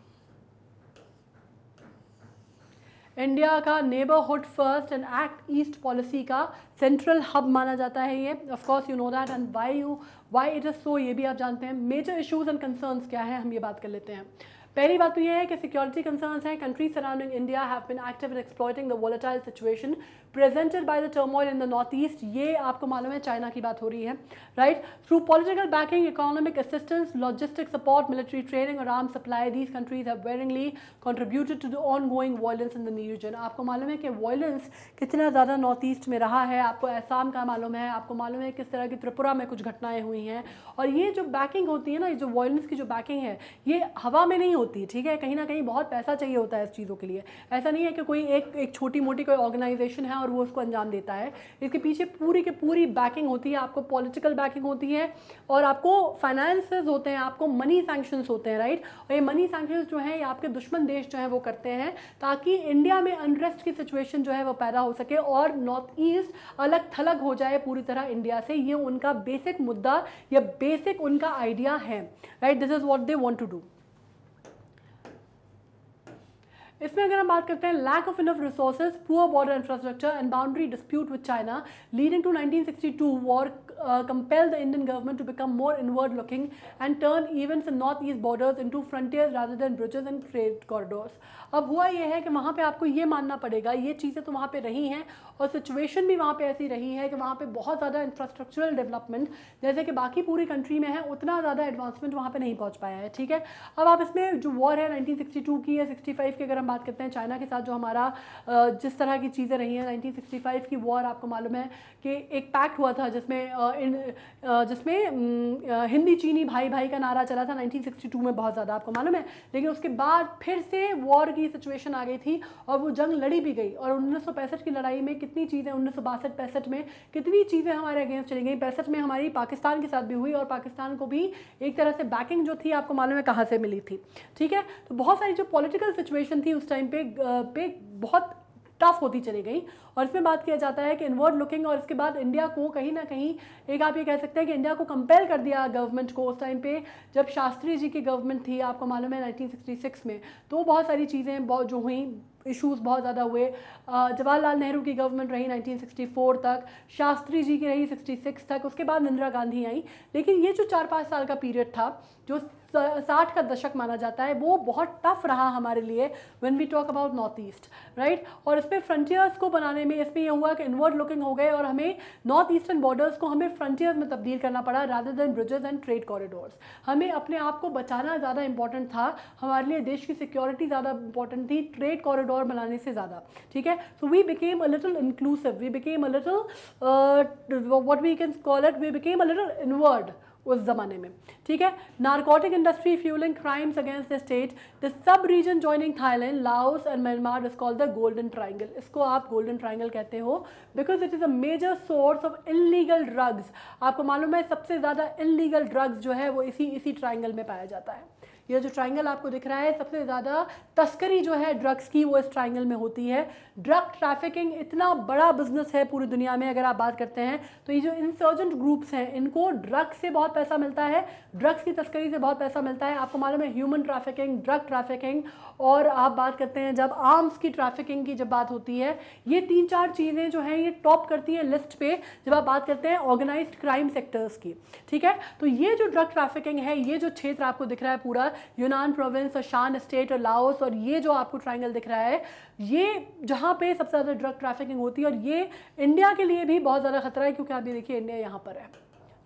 India का neighbourhood first and act east policy का सेंट्रल हब माना जाता है ये। Of course you know that, and why it is so ये भी आप जानते हैं। मेजर इश्यूज एंड कंसर्न्स क्या है, हम ये बात कर लेते हैं। पहली बात तो ये है कि सिक्योरिटी कंसर्न्स हैं। Countries surrounding India have been active in exploiting the volatile situation presented by the turmoil in the North East. ये आपको मालूम है चाइना की बात हो रही है, right. Through political backing, economic assistance, logistic support, military training और arm supply, these countries have varyingly contributed to the ongoing violence in the region. आपको मालूम है कि वायलेंस कितना ज़्यादा नॉर्थ ईस्ट में रहा है, आपको असम का मालूम है, आपको मालूम है किस तरह की त्रिपुरा में कुछ घटनाएं हुई हैं। और ये जो बैकिंग होती है ना, ये जो वायलेंस की जो बैकिंग है, ये हवा में नहीं होती, ठीक है। कहीं ना कहीं बहुत पैसा चाहिए होता है इस चीज़ों के लिए। ऐसा नहीं है कि कोई एक छोटी मोटी कोई ऑर्गेनाइजेशन है और वो उसको अंजाम देता है। इसके पीछे पूरी की पूरी बैकिंग होती है। आपको पॉलिटिकल बैकिंग होती है और आपको फाइनेंसेस होते हैं, आपको मनी सैंक्शंस होते हैं, राइट। और ये मनी सैंक्शंस जो हैं ये आपके दुश्मन देश जो है वो करते हैं, ताकि इंडिया में अनरेस्ट की सिचुएशन जो है वो पैदा हो सके और नॉर्थ ईस्ट अलग थलग हो जाए पूरी तरह इंडिया से। ये उनका बेसिक मुद्दा या बेसिक उनका आइडिया है, right. This is what they want to do. इसमें अगर हम बात करते हैं lack of enough resources, poor border infrastructure and boundary dispute with China leading to 1962 war compel the Indian government to become more inward looking and turn even the northeast borders into frontiers rather than bridges and trade corridors. अब हुआ ये है कि वहाँ पे आपको ये मानना पड़ेगा, ये चीज़ें तो वहाँ पे रही हैं और सिचुएशन भी वहाँ पे ऐसी रही है कि वहाँ पे बहुत ज़्यादा इंफ्रास्ट्रक्चरल डेवलपमेंट जैसे कि बाकी पूरी कंट्री में है उतना ज़्यादा एडवांसमेंट वहाँ पे नहीं पहुँच पाया है, ठीक है। अब आप इसमें जो वॉर है 1962 की या 65 की अगर हम बात करते हैं चाइना के साथ जो हमारा जिस तरह की चीज़ें रही हैं, 1965 की वॉर आपको मालूम है कि एक पैक्ट हुआ था जिसमें हिंदी चीनी भाई भाई का नारा चला था 1962 में, बहुत ज़्यादा आपको मालूम है। लेकिन उसके बाद फिर से वॉर की सिचुएशन आ गई थी और वो जंग लड़ी भी गई और 1965 की लड़ाई में कितनी चीज़ें 1962-65 में कितनी चीज़ें हमारे अगेंस्ट चली गई। 65 में हमारी पाकिस्तान के साथ भी हुई और पाकिस्तान को भी एक तरह से बैकिंग जो थी आपको मालूम है कहाँ से मिली थी, ठीक है। तो बहुत सारी जो पॉलिटिकल सिचुएशन थी उस टाइम पे बहुत टफ होती चली गई और इसमें बात किया जाता है कि इनवर्ड लुकिंग और इसके बाद इंडिया को कहीं ना कहीं एक आप ये कह सकते हैं कि इंडिया को कंपेल कर दिया गवर्नमेंट को उस टाइम पे जब शास्त्री जी की गवर्नमेंट थी आपको मालूम है 1966 में। तो बहुत सारी चीज़ें जो हुई, इश्यूज बहुत ज़्यादा हुए। जवाहरलाल नेहरू की गवर्नमेंट रही 1964 तक, शास्त्री जी की रही 66 तक, उसके बाद इंदिरा गांधी आई। लेकिन ये जो 4-5 साल का पीरियड था जो 60 का दशक माना जाता है वो बहुत टफ रहा हमारे लिए when we talk about North East, right. और इसमें फ्रंटियर्स को बनाने में इसमें ये हुआ कि इनवर्ड लुकिंग हो गए और हमें नॉर्थ ईस्टर्न बॉर्डर्स को हमें फ्रंटियर्स में तब्दील करना पड़ा rather than bridges and trade corridors. हमें अपने आप को बचाना ज़्यादा इंपॉर्टेंट था, हमारे लिए देश की सिक्योरिटी ज़्यादा इंपॉर्टेंट थी ट्रेड कॉरिडोर बनाने से ज़्यादा, ठीक है। So we became a little inclusive, we became a little what we can call it, we became a little inward उस ज़माने में, ठीक है। Narcotic industry fuelling crimes against the state, the sub region joining Thailand, Laos and Myanmar is called the golden triangle. इसको आप golden triangle कहते हो because it is a major source of illegal drugs. आपको मालूम है सबसे ज़्यादा illegal drugs जो है वो इसी ट्राइंगल में पाया जाता है। ये जो ट्राइंगल आपको दिख रहा है सबसे ज़्यादा तस्करी जो है ड्रग्स की वो इस ट्राइंगल में होती है। ड्रग ट्रैफिकिंग इतना बड़ा बिजनेस है पूरी दुनिया में अगर आप बात करते हैं तो ये जो इंसर्जेंट ग्रुप्स हैं इनको ड्रग्स से बहुत पैसा मिलता है, ड्रग्स की तस्करी से बहुत पैसा मिलता है। आपको मालूम है ह्यूमन ट्रैफिकिंग, ड्रग ट्रैफिकिंग और आप बात करते हैं जब आर्म्स की ट्रैफिकिंग की जब बात होती है, ये 3-4 चीज़ें जो हैं ये टॉप करती हैं लिस्ट पे जब आप बात करते हैं ऑर्गेनाइज्ड क्राइम सेक्टर्स की, ठीक है। तो ये जो ड्रग ट्रैफिकिंग है, ये जो क्षेत्र आपको दिख रहा है पूरा यूनान प्रोविंस और शान स्टेट और लाओस, और ये जो आपको ट्राइंगल दिख रहा है ये जहाँ पे सबसे ज़्यादा ड्रग ट्रैफिकिंग होती है और ये इंडिया के लिए भी बहुत ज़्यादा खतरा है क्योंकि आप ये देखिए इंडिया यहाँ पर है,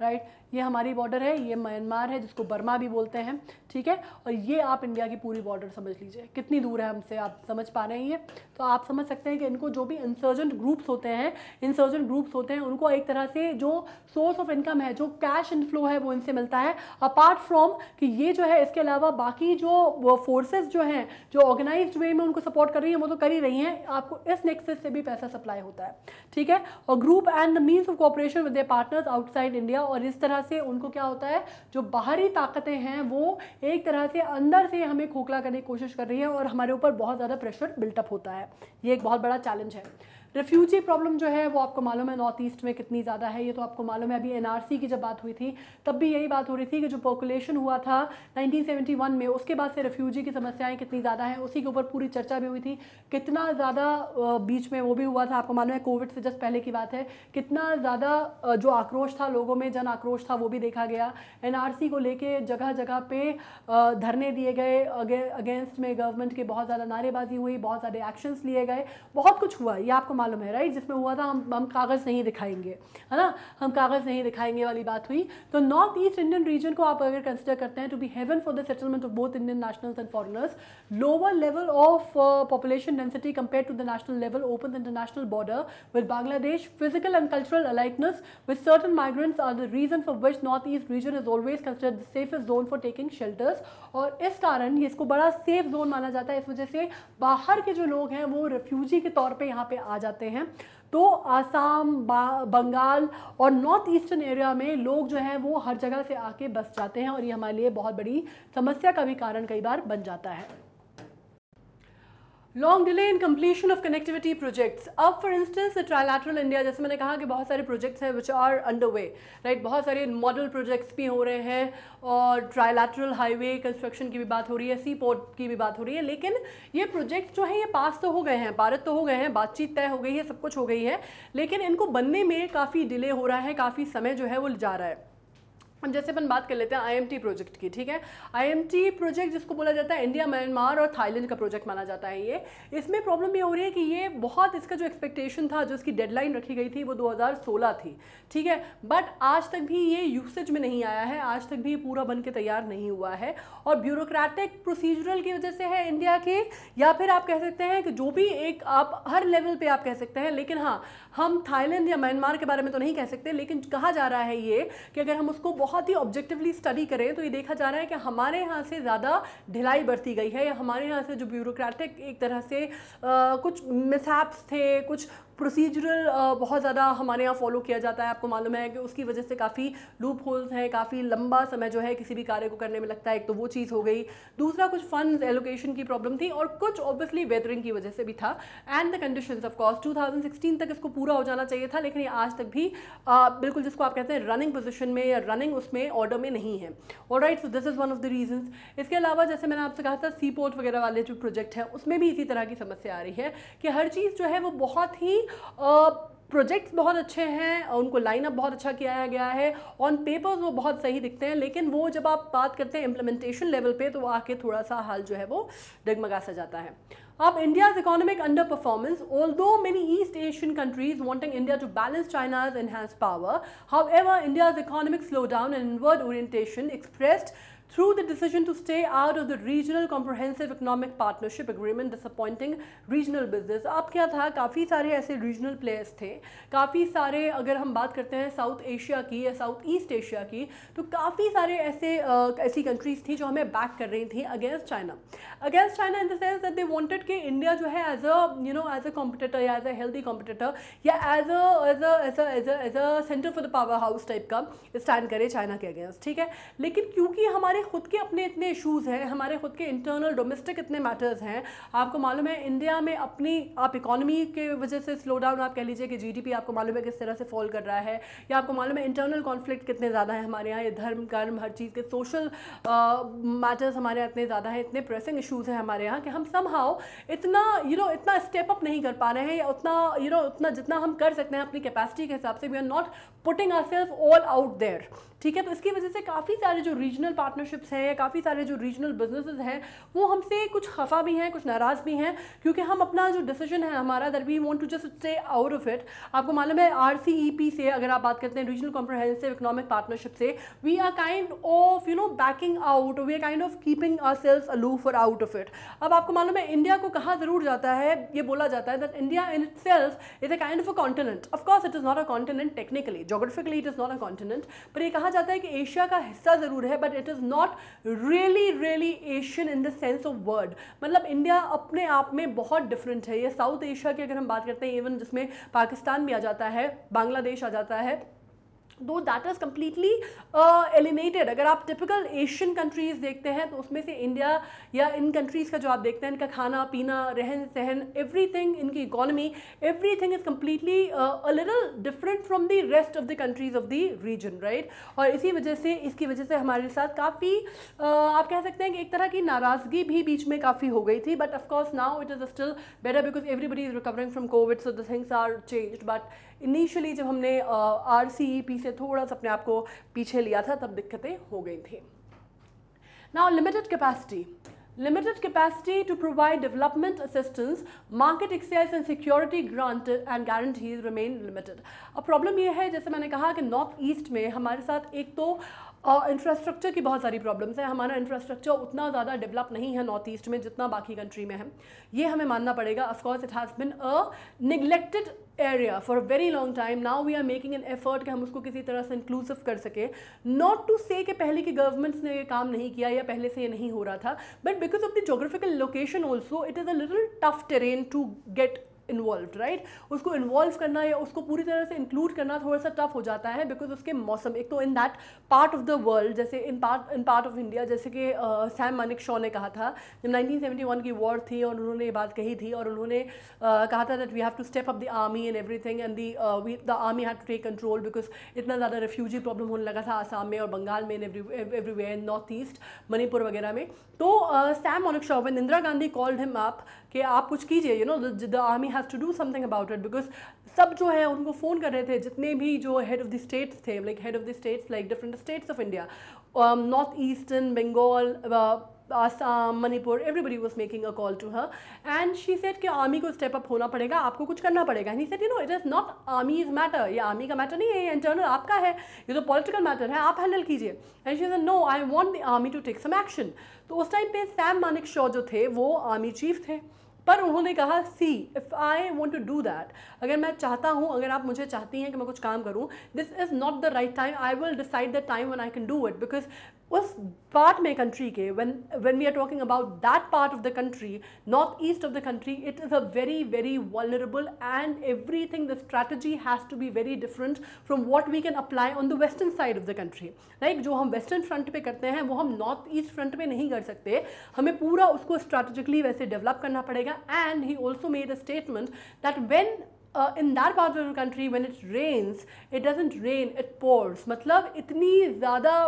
राइट। ये हमारी बॉर्डर है, ये म्यांमार है जिसको बर्मा भी बोलते हैं, ठीक है। और ये आप इंडिया की पूरी बॉर्डर समझ लीजिए कितनी दूर है हमसे, आप समझ पा रहे हैं ये। तो आप समझ सकते हैं कि इनको जो भी इंसर्जेंट ग्रुप्स होते हैं उनको एक तरह से जो सोर्स ऑफ इनकम है, जो कैश इनफ्लो है वो इनसे मिलता है। अपार्ट फ्रॉम कि ये जो है इसके अलावा बाकी जो फोर्सेस जो हैं जो ऑर्गेनाइज्ड वे में उनको सपोर्ट कर रही हैं वो तो कर ही रही हैं, आपको इस नेक्सस से भी पैसा सप्लाई होता है, ठीक है। और group and the means of cooperation with their partners outside India, और इस तरह से उनको क्या होता है जो बाहरी ताकतें हैं वो एक तरह से अंदर से हमें खोखला करने की कोशिश कर रही है और हमारे ऊपर बहुत ज़्यादा प्रेशर बिल्टअप होता है। ये एक बहुत बड़ा चैलेंज है। रेफ्यूजी प्रॉब्लम जो है वो आपको मालूम है नॉर्थ ईस्ट में कितनी ज़्यादा है, ये तो आपको मालूम है। अभी एनआरसी की जब बात हुई थी तब भी यही बात हो रही थी कि जो पॉपुलेशन हुआ था 1971 में उसके बाद से रेफ्यूजी की समस्याएं कितनी ज़्यादा हैं, उसी के ऊपर पूरी चर्चा भी हुई थी। कितना ज़्यादा बीच में वो भी हुआ था, आपको मालूम है कोविड से जस्ट पहले की बात है, कितना ज़्यादा जो आक्रोश था लोगों में, जन आक्रोश था वो भी देखा गया। एनआरसी को लेके जगह जगह पे धरने दिए गए, अगेंस्ट में गवर्नमेंट के बहुत ज़्यादा नारेबाजी हुई, बहुत सारे एक्शंस लिए गए, बहुत कुछ हुआ, ये आपको मालूम है, राइट। जिसमें हुआ था हम कागज़ नहीं दिखाएंगे, है ना, हम कागज़ नहीं दिखाएंगे वाली बात हुई। तो नॉर्थ ईस्ट इंडियन रीजन को आप अगर कंसिडर करते हैं to be haven for the settlement of both Indian nationals and foreigners, lower level of population density compare to the national level, open international border with Bangladesh, physical and cultural alikeness with certain migrants are the region for which north east region is always considered the safest zone for taking shelters. और इस कारण ये इसको बड़ा safe zone माना जाता है, इस वजह से बाहर के जो लोग हैं वो रेफ्यूजी के तौर पे यहाँ पे आ जाते हैं। तो आसाम, बंगाल और नॉर्थ ईस्टर्न एरिया में लोग जो हैं वो हर जगह से आके बस जाते हैं और ये हमारे लिए बहुत बड़ी समस्या का भी कारण कई बार बन जाता है। Long delay in completion of connectivity projects. अब फॉर इंस्टेंस ट्राइलैटरल इंडिया, जैसे मैंने कहा कि बहुत सारे प्रोजेक्ट्स हैं which are under way, right. बहुत सारे मॉडल प्रोजेक्ट्स भी हो रहे हैं और ट्राइलैटरल हाईवे कंस्ट्रक्शन की भी बात हो रही है, सी पोर्ट की भी बात हो रही है. लेकिन ये प्रोजेक्ट जो है ये पास तो हो गए हैं, पारित तो हो गए हैं, बातचीत तय हो गई है, सब कुछ हो गई है, लेकिन इनको बनने में काफ़ी डिले हो रहा है, काफ़ी समय जो है वो जा रहा है. हम जैसे अपन बात कर लेते हैं IMT प्रोजेक्ट की, ठीक है. IMT प्रोजेक्ट जिसको बोला जाता है इंडिया, म्यांमार और थाईलैंड का प्रोजेक्ट माना जाता है ये. इसमें प्रॉब्लम ये हो रही है कि ये बहुत, इसका जो एक्सपेक्टेशन था, जो इसकी डेडलाइन रखी गई थी वो 2016 थी, ठीक है. बट आज तक भी ये यूसेज में नहीं आया है, आज तक भी पूरा बन के तैयार नहीं हुआ है. और ब्यूरोक्रेटिक प्रोसीजरल की वजह से है इंडिया के, या फिर आप कह सकते हैं कि जो भी एक आप हर लेवल पे आप कह सकते हैं. लेकिन हाँ, हम थाईलैंड या म्यांमार के बारे में तो नहीं कह सकते, लेकिन कहा जा रहा है ये कि अगर हम उसको बहुत ही ऑब्जेक्टिवली स्टडी करें तो ये देखा जा रहा है कि हमारे यहाँ से ज़्यादा ढिलाई बरती गई है, या हमारे यहाँ से जो ब्यूरोक्रेटिक एक तरह से कुछ मिसहैप्स थे, कुछ प्रोसीजरल बहुत ज़्यादा हमारे यहाँ फॉलो किया जाता है. आपको मालूम है कि उसकी वजह से काफ़ी लूप होल्स हैं, काफ़ी लंबा समय जो है किसी भी कार्य को करने में लगता है. एक तो वो चीज़ हो गई, दूसरा कुछ फंड्स एलोकेशन की प्रॉब्लम थी, और कुछ ऑब्वियसली वेदरिंग की वजह से भी था. And the conditions of course 2016 तक इसको पूरा हो जाना चाहिए था, लेकिन ये आज तक भी बिल्कुल जिसको आप कहते हैं रनिंग पोजिशन में या रनिंग उसमें ऑर्डर में नहीं है. Alright, so this is one of the reasons. इसके अलावा जैसे मैंने आपसे कहा था सी पोर्ट वगैरह वाले जो प्रोजेक्ट हैं उसमें भी इसी तरह की समस्या आ रही है कि हर चीज़ जो है वो बहुत ही प्रोजेक्ट्स बहुत अच्छे हैं, उनको लाइनअप बहुत अच्छा किया गया है, ऑन पेपर्स वो बहुत सही दिखते हैं, लेकिन वो जब आप बात करते हैं इम्प्लीमेंटेशन लेवल पे तो आके थोड़ा सा हाल जो है वो डगमगा सा जाता है. अब India's economic underperformance, although many East Asian countries wanting India to balance China's enhanced power, however, India's economic slowdown and inward orientation expressed through the decision to stay out of the regional comprehensive economic partnership agreement disappointing regional business. अब क्या था, काफ़ी सारे ऐसे regional players थे, काफ़ी सारे, अगर हम बात करते हैं साउथ एशिया की या साउथ ईस्ट एशिया की, तो काफ़ी सारे ऐसी कंट्रीज थी जो हमें बैक कर रही थी against China in the sense that they wanted कि इंडिया जो है एज अ कॉम्पिटिटर या एज अ हेल्दी कॉम्पिटिटर या as a centre for the power house type का स्टैंड करे चाइना के अगेंस्ट, ठीक है. लेकिन क्योंकि हमारे खुद के अपने इतने इश्यूज़ हैं, हमारे खुद के इंटरनल डोमेस्टिक इतने मैटर्स हैं, आपको मालूम है इंडिया में अपनी आप इकोनॉमी के वजह से स्लो डाउन, आप कह लीजिए कि GDP आपको मालूम है किस तरह से फॉल कर रहा है, या आपको मालूम है इंटरनल कॉन्फ्लिक्ट कितने ज़्यादा है हमारे यहाँ, ये धर्म कर्म हर चीज़ के सोशल मैटर्स हमारे यहाँ इतने ज़्यादा हैं, इतने प्रेसिंग इशूज़ हैं हमारे यहाँ कि हम समहाउ इतना इतना स्टेप अप नहीं कर पा रहे हैं, या उतना उतना जितना हम कर सकते हैं अपनी कैपेसिटी के हिसाब से, we are not putting ourself all out there, ठीक है. तो इसकी वजह से काफ़ी सारे जो रीजनल पार्टनरशिप्स हैं या काफ़ी सारे जो रीजनल बिजनेसेस हैं वो हमसे कुछ खफा भी हैं, कुछ नाराज़ भी हैं, क्योंकि हम अपना जो डिसीजन है हमारा that we want to just stay out of it. आपको मालूम है RCEP से अगर आप बात करते हैं, रीजनल कॉम्प्रहेंसिव इकोनॉमिक पार्टनरशिप से, we are kind of backing out, we are kind of keeping ourselves aloof और आउट ऑफ इट. अब आपको मालूम है इंडिया को कहा ज़रूर जाता है, ये बोला जाता है that India in itself is a kind of a continent. Of course it is not a continent technically, geographically it is not a continent, पर ये कहा जाता है कि एशिया का हिस्सा ज़रूर है, but it is not really Asian in the sense of word. मतलब इंडिया अपने आप में बहुत डिफरेंट है. ये साउथ एशिया की अगर हम बात करते हैं, इवन जिसमें पाकिस्तान भी आ जाता है, बांग्लादेश आ जाता है, दो दैट इज़ कम्प्लीटली एलिनेटेड. अगर आप टिपिकल एशियन कंट्रीज़ देखते हैं तो उसमें से इंडिया या इन कंट्रीज़ का जो आप देखते हैं, इनका खाना पीना, रहन सहन, एवरीथिंग, इनकी economy, everything is completely a little different from the rest of the countries of the region, right. और इसकी वजह से हमारे साथ काफ़ी आप कह सकते हैं कि एक तरह की नाराज़गी भी बीच में काफ़ी हो गई थी. But of course now it is still better because everybody is recovering from Covid, so the things are changed. But initially जब हमने RCEP से थोड़ा सा अपने आप को पीछे लिया था तब दिक्कतें हो गई थी. Now limited capacity to provide development assistance, market access and security granted and guarantees remain limited. अब प्रॉब्लम ये है, जैसे मैंने कहा कि नॉर्थ ईस्ट में हमारे साथ एक तो इंफ्रास्ट्रक्चर की बहुत सारी प्रॉब्लम्स हैं. हमारा इंफ्रास्ट्रक्चर उतना ज़्यादा डेवलप नहीं है नॉर्थ ईस्ट में जितना बाकी कंट्री में है, ये हमें मानना पड़ेगा. Of course it has been a neglected area for a very long time. Now we are making an effort कि हम उसको किसी तरह से इंक्लूसिव कर सके. नॉट टू से कि पहले की गवर्नमेंट्स ने ये काम नहीं किया या पहले से ये नहीं हो रहा था, but because of the geographical location also it is a little tough terrain to get involve, right. उसको इन्वॉल्व करना या उसको पूरी तरह से इंक्लूड करना थोड़ा सा टफ हो जाता है, बिकॉज उसके मौसम, एक तो in that part of the world, जैसे इन पार्ट ऑफ इंडिया, जैसे कि सैम मानेकशॉ ने कहा था जब 1971 की वॉर थी और उन्होंने ये बात कही थी और उन्होंने कहा था that we have to step up the army and everything and the army had to take control, because इतना ज़्यादा रेफ्यूजी प्रॉब्लम होने लगा था आसाम में और बंगाल में, एवरीवेयर, नॉर्थ ईस्ट, मणिपुर वगैरह में। तो Sam Manekshaw, when Indira Gandhi called him up कि आप कुछ कीजिए, you know the army has to do something about it, because सब जो है उनको फ़ोन कर रहे थे, जितने भी जो हेड ऑफ द स्टेट्स थे, like head of the states, like different states of India, north eastern, Bengal, Assam, Manipur, everybody was making a call to her and she said कि आर्मी को स्टेप अप होना पड़ेगा, आपको कुछ करना पड़ेगा। And he said, you know, it is not army's matter, ये army का मैटर नहीं है, ये इंटरनल आपका है, ये तो पॉलिटिकल मैटर है, आप हैंडल कीजिए। And she said, no, I want the army to take some action। तो उस टाइम पे सैम मानेकशॉ जो थे वो आर्मी चीफ थे, पर उन्होंने कहा see if I want to do that, अगर मैं चाहता हूँ, अगर आप मुझे चाहती हैं कि मैं कुछ काम करूँ, this is not the right time, I will decide the time when I can do it, because उस पार्ट में कंट्री के when we are talking about that part of the country, north east of the country, it is a very very vulnerable and everything, the strategy has to be very different from what we can apply on the western side of the country, like जो हम western front पे करते हैं वो हम north east front पे नहीं कर सकते, हमें पूरा उसको strategically वैसे develop करना पड़ेगा। And he also made a statement that when in that part of the country when it rains, it doesn't rain, it pours, मतलब इतनी ज़्यादा,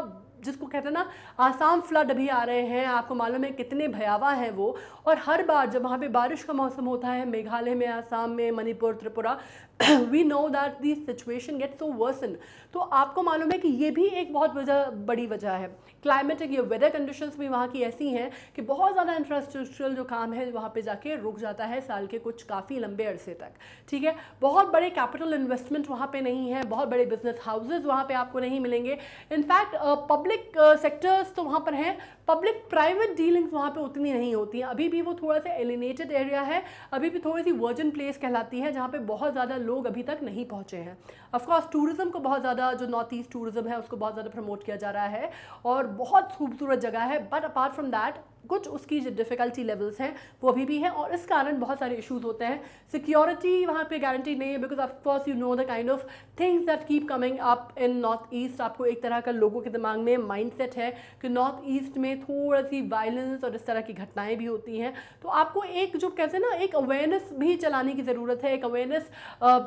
जिसको कहते हैं ना आसाम फ्लड अभी आ रहे हैं, आपको मालूम है कितने भयावह हैं वो, और हर बार जब वहाँ पे बारिश का मौसम होता है मेघालय में, आसाम में, Manipur, Tripura, we know that the situation get so worsen. तो आपको मालूम है कि ये भी एक बहुत बड़ी वजह है, क्लाइमेटिक, ये वेदर कंडीशंस भी वहाँ की ऐसी हैं कि बहुत ज़्यादा इंफ्रास्ट्रक्चरल जो काम है वहाँ पे जाके रुक जाता है साल के कुछ काफ़ी लंबे अरसे तक, ठीक है। बहुत बड़े कैपिटल इन्वेस्टमेंट वहाँ पे नहीं है, बहुत बड़े बिजनेस हाउसेज वहाँ पे आपको नहीं मिलेंगे, इनफैक्ट पब्लिक सेक्टर्स तो वहाँ पर हैं, पब्लिक प्राइवेट डीलिंग्स वहाँ पे उतनी नहीं होती हैं, अभी भी वो थोड़ा सा एलिनेटेड एरिया है, अभी भी थोड़ी सी वर्जिन प्लेस कहलाती है जहाँ पे बहुत ज़्यादा लोग अभी तक नहीं पहुँचे हैं। ऑफकोर्स टूरिज़्म को बहुत ज़्यादा, जो नॉर्थ ईस्ट टूरिज़्म है उसको बहुत ज़्यादा प्रमोट किया जा रहा है और बहुत खूबसूरत जगह है, बट अपार्ट फ्रॉम दैट कुछ उसकी जो डिफ़िकल्टी लेवल्स हैं वो अभी भी हैं और इस कारण बहुत सारे इश्यूज होते हैं। सिक्योरिटी वहाँ पे गारंटी नहीं है, because of course you know the kind of things that keep coming up in north east. आपको एक तरह का लोगों के दिमाग में माइंडसेट है कि नॉर्थ ईस्ट में थोड़ा सी वायलेंस और इस तरह की घटनाएं भी होती हैं, तो आपको एक जो कहते हैं ना एक अवेयरनेस भी चलाने की ज़रूरत है, एक अवेयरनेस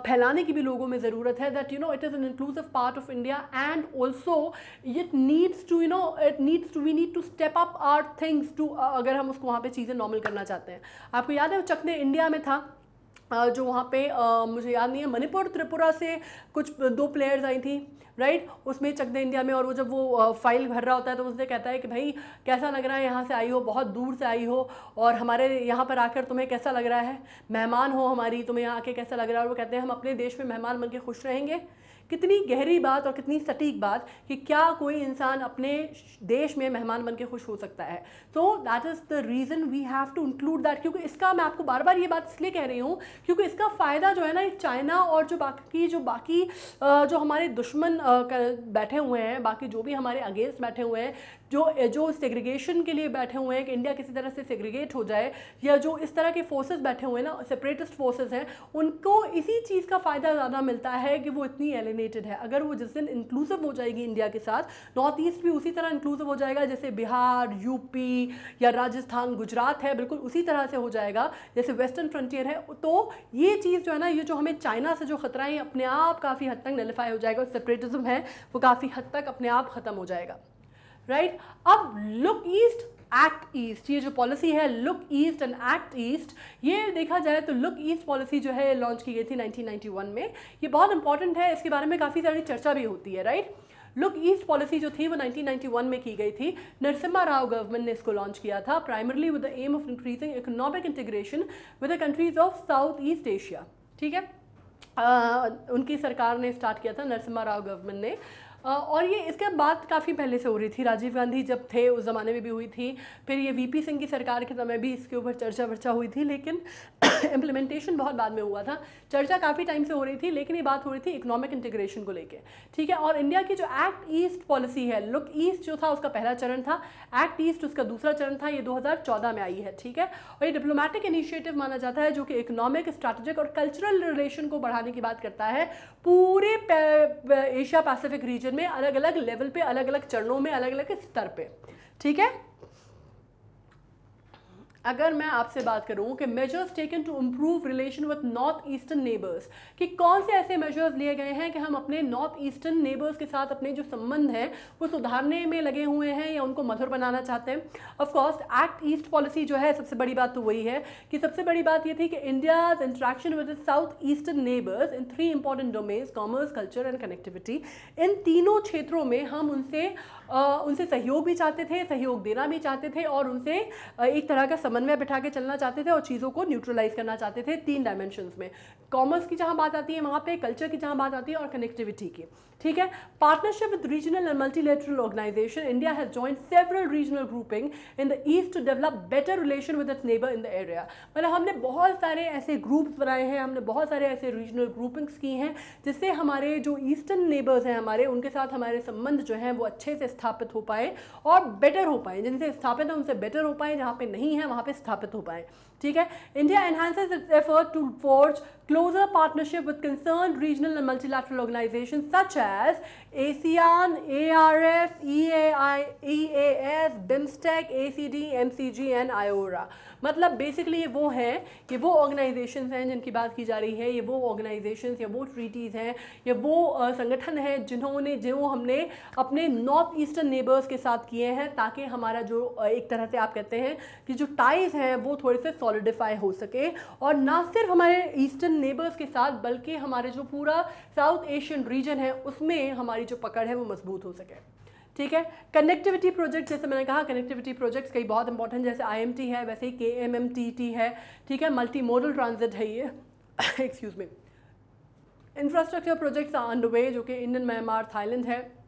फैलाने की भी लोगों में ज़रूरत है that you know it is an inclusive part of India and also it needs to we need to step up our things too, अगर हम उसको वहाँ पे चीज़ें नॉर्मल करना चाहते हैं। आपको याद है चक दे इंडिया में था जो वहाँ पे मुझे याद नहीं है, मणिपुर त्रिपुरा से कुछ 2 प्लेयर्स आई थी, राइट, उसमें चक दे इंडिया में, और वो जब वो फाइल भर रहा होता है तो उससे कहता है कि भाई कैसा लग रहा है, यहाँ से आई हो, बहुत दूर से आई हो और हमारे यहाँ पर आकर तुम्हें कैसा लग रहा है, मेहमान हो हमारी, तुम्हें यहाँ आके कैसा लग रहा है, और वो कहते हैं हम अपने देश में मेहमान बन के खुश रहेंगे। कितनी गहरी बात और कितनी सटीक बात कि क्या कोई इंसान अपने देश में मेहमान बन के खुश हो सकता है। तो that is the reason we have to include that, क्योंकि इसका मैं आपको बार बार ये बात इसलिए कह रही हूँ क्योंकि इसका फ़ायदा जो है ना चाइना और जो बाकी जो हमारे दुश्मन बैठे हुए हैं, बाकी जो भी हमारे अगेंस्ट बैठे हुए हैं, जो सेग्रीगेशन के लिए बैठे हुए हैं कि इंडिया किसी तरह से सेग्रीगेट हो जाए, या जो इस तरह के फोर्सेस बैठे हुए हैं ना, सेपरेटिस्ट फोर्सेस हैं, उनको इसी चीज़ का फ़ायदा ज़्यादा मिलता है कि वो इतनी एलिनेटेड है। अगर वो जिस दिन इंक्लूसिव हो जाएगी इंडिया के साथ, नॉर्थ ईस्ट भी उसी तरह इंक्लूसिव हो जाएगा जैसे बिहार, यूपी या राजस्थान, गुजरात है, बिल्कुल उसी तरह से हो जाएगा जैसे वेस्टर्न फ्रंटियर है। तो ये चीज़ जो है ना, ये जो हमें चाइना से जो खतरा है अपने आप काफ़ी हद तक नलिफाई हो जाएगा, सेपरेटिज्म है वो काफ़ी हद तक अपने आप ख़त्म हो जाएगा, राइट। अब लुक ईस्ट एक्ट ईस्ट, ये जो पॉलिसी है look east and act east, ये देखा जाए तो लुक ईस्ट पॉलिसी जो है लॉन्च की गई थी 1991 में। ये बहुत इंपॉर्टेंट है, इसके बारे में काफ़ी सारी चर्चा भी होती है, राइट। लुक ईस्ट पॉलिसी जो थी वो 1991 में की गई थी, नरसिम्हा राव गवर्नमेंट ने इसको लॉन्च किया था, primarily with the aim of increasing economic integration with the countries of South East Asia, ठीक है। उनकी सरकार ने स्टार्ट किया था, नरसिम्हा राव गवर्नमेंट ने। और ये इसके बाद काफ़ी पहले से हो रही थी, राजीव गांधी जब थे उस ज़माने में भी हुई थी, फिर ये वीपी सिंह की सरकार के समय भी इसके ऊपर चर्चा हुई थी, लेकिन इम्प्लीमेंटेशन बहुत बाद में हुआ था। चर्चा काफ़ी टाइम से हो रही थी, लेकिन ये बात हो रही थी इकोनॉमिक इंटीग्रेशन को लेके, ठीक है। और इंडिया की जो एक्ट ईस्ट पॉलिसी है, लुक ईस्ट जो था उसका पहला चरण था, एक्ट ईस्ट उसका दूसरा चरण था, ये 2014 में आई है, ठीक है। और ये डिप्लोमेटिक इनिशिएटिव माना जाता है जो कि इकोनॉमिक, स्ट्रैटेजिक और कल्चरल रिलेशन को बढ़ाने की बात करता है पूरे एशिया पैसिफिक रीजन में, अलग अलग लेवल पे, अलग अलग चरणों में, अलग अलग स्तर पे, ठीक है। अगर मैं आपसे बात करूं कि measures taken to improve relation with north eastern neighbours, कि कौन से ऐसे मेजर्स लिए गए हैं कि हम अपने नॉर्थ ईस्टर्न नेबर्स के साथ अपने जो संबंध हैं वो सुधारने में लगे हुए हैं या उनको मधुर बनाना चाहते हैं। Of course act east policy जो है, सबसे बड़ी बात तो वही है कि सबसे बड़ी बात ये थी कि India's interaction with south eastern neighbours in 3 important domains, commerce, culture and connectivity, इन तीनों क्षेत्रों में हम उनसे सहयोग भी चाहते थे, सहयोग देना भी चाहते थे और उनसे एक तरह का समन्वय बिठा के चलना चाहते थे और चीज़ों को न्यूट्रलाइज करना चाहते थे 3 डायमेंशंस में। कॉमर्स की जहाँ बात आती है वहाँ पे, कल्चर की जहाँ बात आती है और कनेक्टिविटी की, ठीक है। Partnership with regional and multilateral organisation, India has joined several regional grouping in the east to develop better relation with its neighbour in the area. मतलब हमने बहुत सारे ऐसे ग्रुप्स बनाए हैं, हमने बहुत सारे ऐसे रीजनल ग्रुपिंग्स की हैं जिससे हमारे जो ईस्टर्न नेबर्स हैं हमारे, उनके साथ हमारे संबंध जो हैं वो अच्छे से स्थापित हो पाए और बेटर हो पाए, जिनसे स्थापित है उनसे बेटर हो पाए, जहाँ पे नहीं है वहाँ पे स्थापित हो पाए, ठीक है। India enhances its effort to forge closer partnership with concerned regional and multilateral organizations such as ASEAN, ARF, EAS, BIMSTEC, ACD, MCG and IORA। मतलब बेसिकली ये वो हैं कि वो ऑर्गेनाइजेशंस हैं जिनकी बात की जा रही है, ये वो ऑर्गेनाइजेशंस या वो ट्रीटीज़ हैं या वो संगठन हैं जो हमने अपने नॉर्थ ईस्टर्न नेबर्स के साथ किए हैं, ताकि हमारा जो एक तरह से आप कहते हैं कि जो टाइज हैं वो थोड़े से सॉलिडिफाई हो सके, और ना सिर्फ हमारे ईस्टर्न नेबर्स के साथ बल्कि हमारे जो पूरा साउथ एशियन रीजन है उसमें हमारी जो पकड़ है वो मजबूत हो सके, ठीक है। कनेक्टिविटी प्रोजेक्ट, जैसे मैंने कहा कनेक्टिविटी प्रोजेक्ट्स कई बहुत इंपॉर्टेंट, जैसे IMT है वैसे ही KMMTT है, ठीक है। मल्टी मोडल ट्रांजिट है ये excuse me. Infrastructure projects are underway जो कि इंडियन, म्यांमार, थाईलैंड है।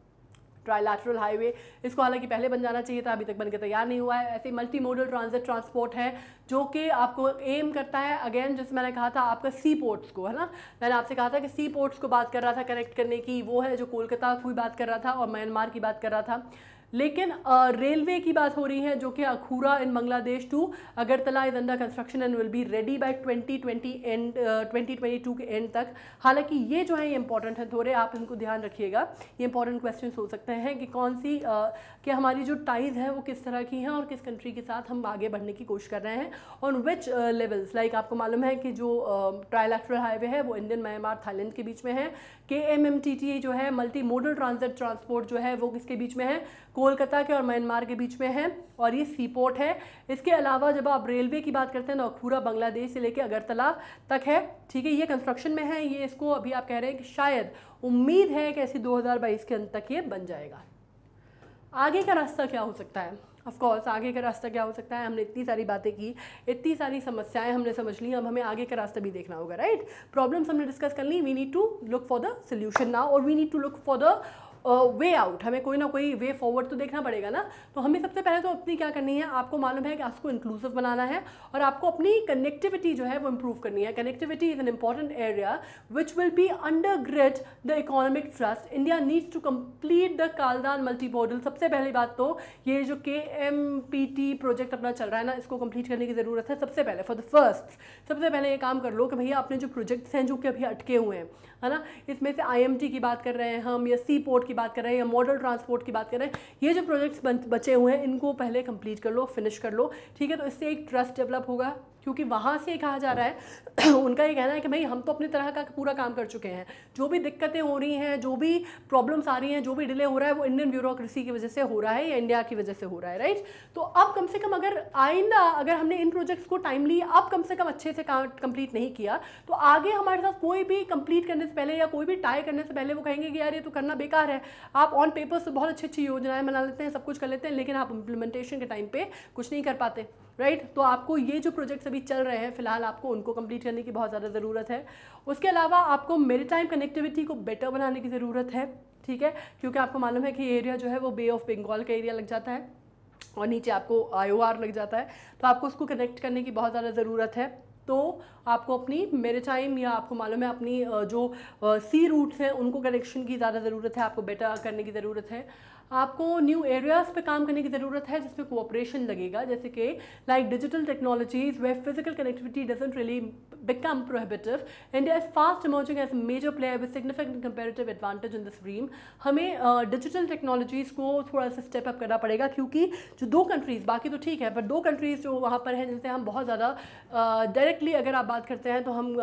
ट्राइलैटरल हाईवे, इसको हालांकि पहले बन जाना चाहिए था, अभी तक बनकर तैयार नहीं हुआ है। ऐसे मल्टी मोडल ट्रांजिट ट्रांसपोर्ट है जो कि आपको एम करता है, अगेन जैसे मैंने कहा था आपका सी पोर्ट्स को, है ना, मैंने आपसे कहा था कि सी पोर्ट्स को बात कर रहा था कनेक्ट करने की, वो है जो कोलकाता की बात कर रहा था और म्यांमार की बात कर रहा था। लेकिन रेलवे की बात हो रही है जो कि Akhaura in Bangladesh to Agartala is under construction and will be ready by 2022 के एंड तक। हालांकि ये जो है ये इंपॉर्टेंट है थोड़े, आप इनको ध्यान रखिएगा, ये इंपॉर्टेंट क्वेश्चन हो सकते हैं कि कौन सी कि हमारी जो टाइज है वो किस तरह की हैं और किस कंट्री के साथ हम आगे बढ़ने की कोशिश कर रहे हैं ऑन विच लेवल्स। लाइक आपको मालूम है कि जो ट्राइलैटरल हाईवे है वो इंडियन, म्यांमार, थाईलैंड के बीच में है। KMMTT जो है मल्टी मोडल ट्रांजिट ट्रांसपोर्ट जो है वो किसके बीच में है, कोलकाता के और म्यांमार के बीच में है, और ये सी पोर्ट है। इसके अलावा जब आप रेलवे की बात करते हैं तो अखूरा बांग्लादेश से लेकर अगरतला तक है, ठीक है। ये कंस्ट्रक्शन में है, ये इसको अभी आप कह रहे हैं कि शायद उम्मीद है कि ऐसी 2022 के अंत तक ये बन जाएगा। आगे का रास्ता क्या हो सकता है? ऑफ कोर्स आगे का रास्ता क्या हो सकता है, हमने इतनी सारी बातें की, इतनी सारी समस्याएं हमने समझ ली, अब हमें आगे का रास्ता भी देखना होगा, राइट। प्रॉब्लम्स हमने डिस्कस कर ली, we need to look for the solution now, और we need to look for the way out. हमें कोई ना कोई वे फॉरवर्ड तो देखना पड़ेगा ना। तो हमें सबसे पहले तो अपनी क्या करनी है, आपको मालूम है कि आपको इंक्लूसिव बनाना है और आपको अपनी कनेक्टिविटी जो है वो इंप्रूव करनी है। Connectivity is an important area which will be undergird the economic thrust. India needs to complete the Kaladan multi modal. सबसे पहली बात तो ये जो KMPT प्रोजेक्ट अपना चल रहा है ना, इसको कंप्लीट करने की ज़रूरत है। सबसे पहले फॉर द फर्स्ट, सबसे पहले ये काम कर लो कि भैया अपने जो प्रोजेक्ट्स हैं जो कि अभी अटके हुए हैं, है ना, इसमें से IMT की बात कर रहे हैं हम, या सी पोर्ट की बात कर रहे हैं, या मॉडल ट्रांसपोर्ट की बात कर रहे हैं, ये जो प्रोजेक्ट्स बचे हुए हैं इनको पहले कंप्लीट कर लो, फिनिश कर लो, ठीक है। तो इससे एक ट्रस्ट डेवलप होगा, क्योंकि वहाँ से कहा जा रहा है उनका ये कहना है कि भाई हम तो अपनी तरह का पूरा काम कर चुके हैं, जो भी दिक्कतें हो रही हैं, जो भी प्रॉब्लम्स आ रही हैं, जो भी डिले हो रहा है वो इंडियन ब्यूरोक्रेसी की वजह से हो रहा है या इंडिया की वजह से हो रहा है, राइट। तो अब कम से कम अगर हमने इन प्रोजेक्ट्स को टाइमली अब कम से कम अच्छे से कंप्लीट नहीं किया तो आगे हमारे साथ कोई भी कंप्लीट करने से पहले या कोई भी टाई करने से पहले वो कहेंगे कि यार ये तो करना बेकार है। आप ऑन पेपर से बहुत अच्छी अच्छी योजनाएं बना लेते हैं, सब कुछ कर लेते हैं, लेकिन आप इम्प्लीमेंटेशन के टाइम पे कुछ नहीं कर पाते। राइट। तो आपको ये जो प्रोजेक्ट्स अभी चल रहे हैं फिलहाल आपको उनको कंप्लीट करने की बहुत ज़्यादा ज़रूरत है। उसके अलावा आपको मैरीटाइम कनेक्टिविटी को बेटर बनाने की ज़रूरत है, ठीक है, क्योंकि आपको मालूम है कि ये एरिया जो है वो बे ऑफ बंगाल का एरिया लग जाता है और नीचे आपको IOR लग जाता है, तो आपको उसको कनेक्ट करने की बहुत ज़्यादा ज़रूरत है। तो आपको अपनी मैरीटाइम या आपको मालूम है अपनी जो सी रूट्स हैं उनको कनेक्शन की ज़्यादा ज़रूरत है, आपको बेटर करने की ज़रूरत है। आपको न्यू एरियाज़ पे काम करने की ज़रूरत है जिसमें कोऑपरेशन लगेगा, जैसे कि like digital technologies way physical connectivity doesn't really become prohibitive. India is fast emerging as a major player with significant comparative advantage in this realm. हमें डिजिटल टेक्नोलॉजीज़ को थोड़ा सा स्टेप अप करना पड़ेगा, क्योंकि जो दो कंट्रीज़, बाकी तो ठीक है, पर दो कंट्रीज़ जो वहाँ पर हैं जिनसे हम बहुत ज़्यादा डायरेक्टली अगर आप बात करते हैं तो हम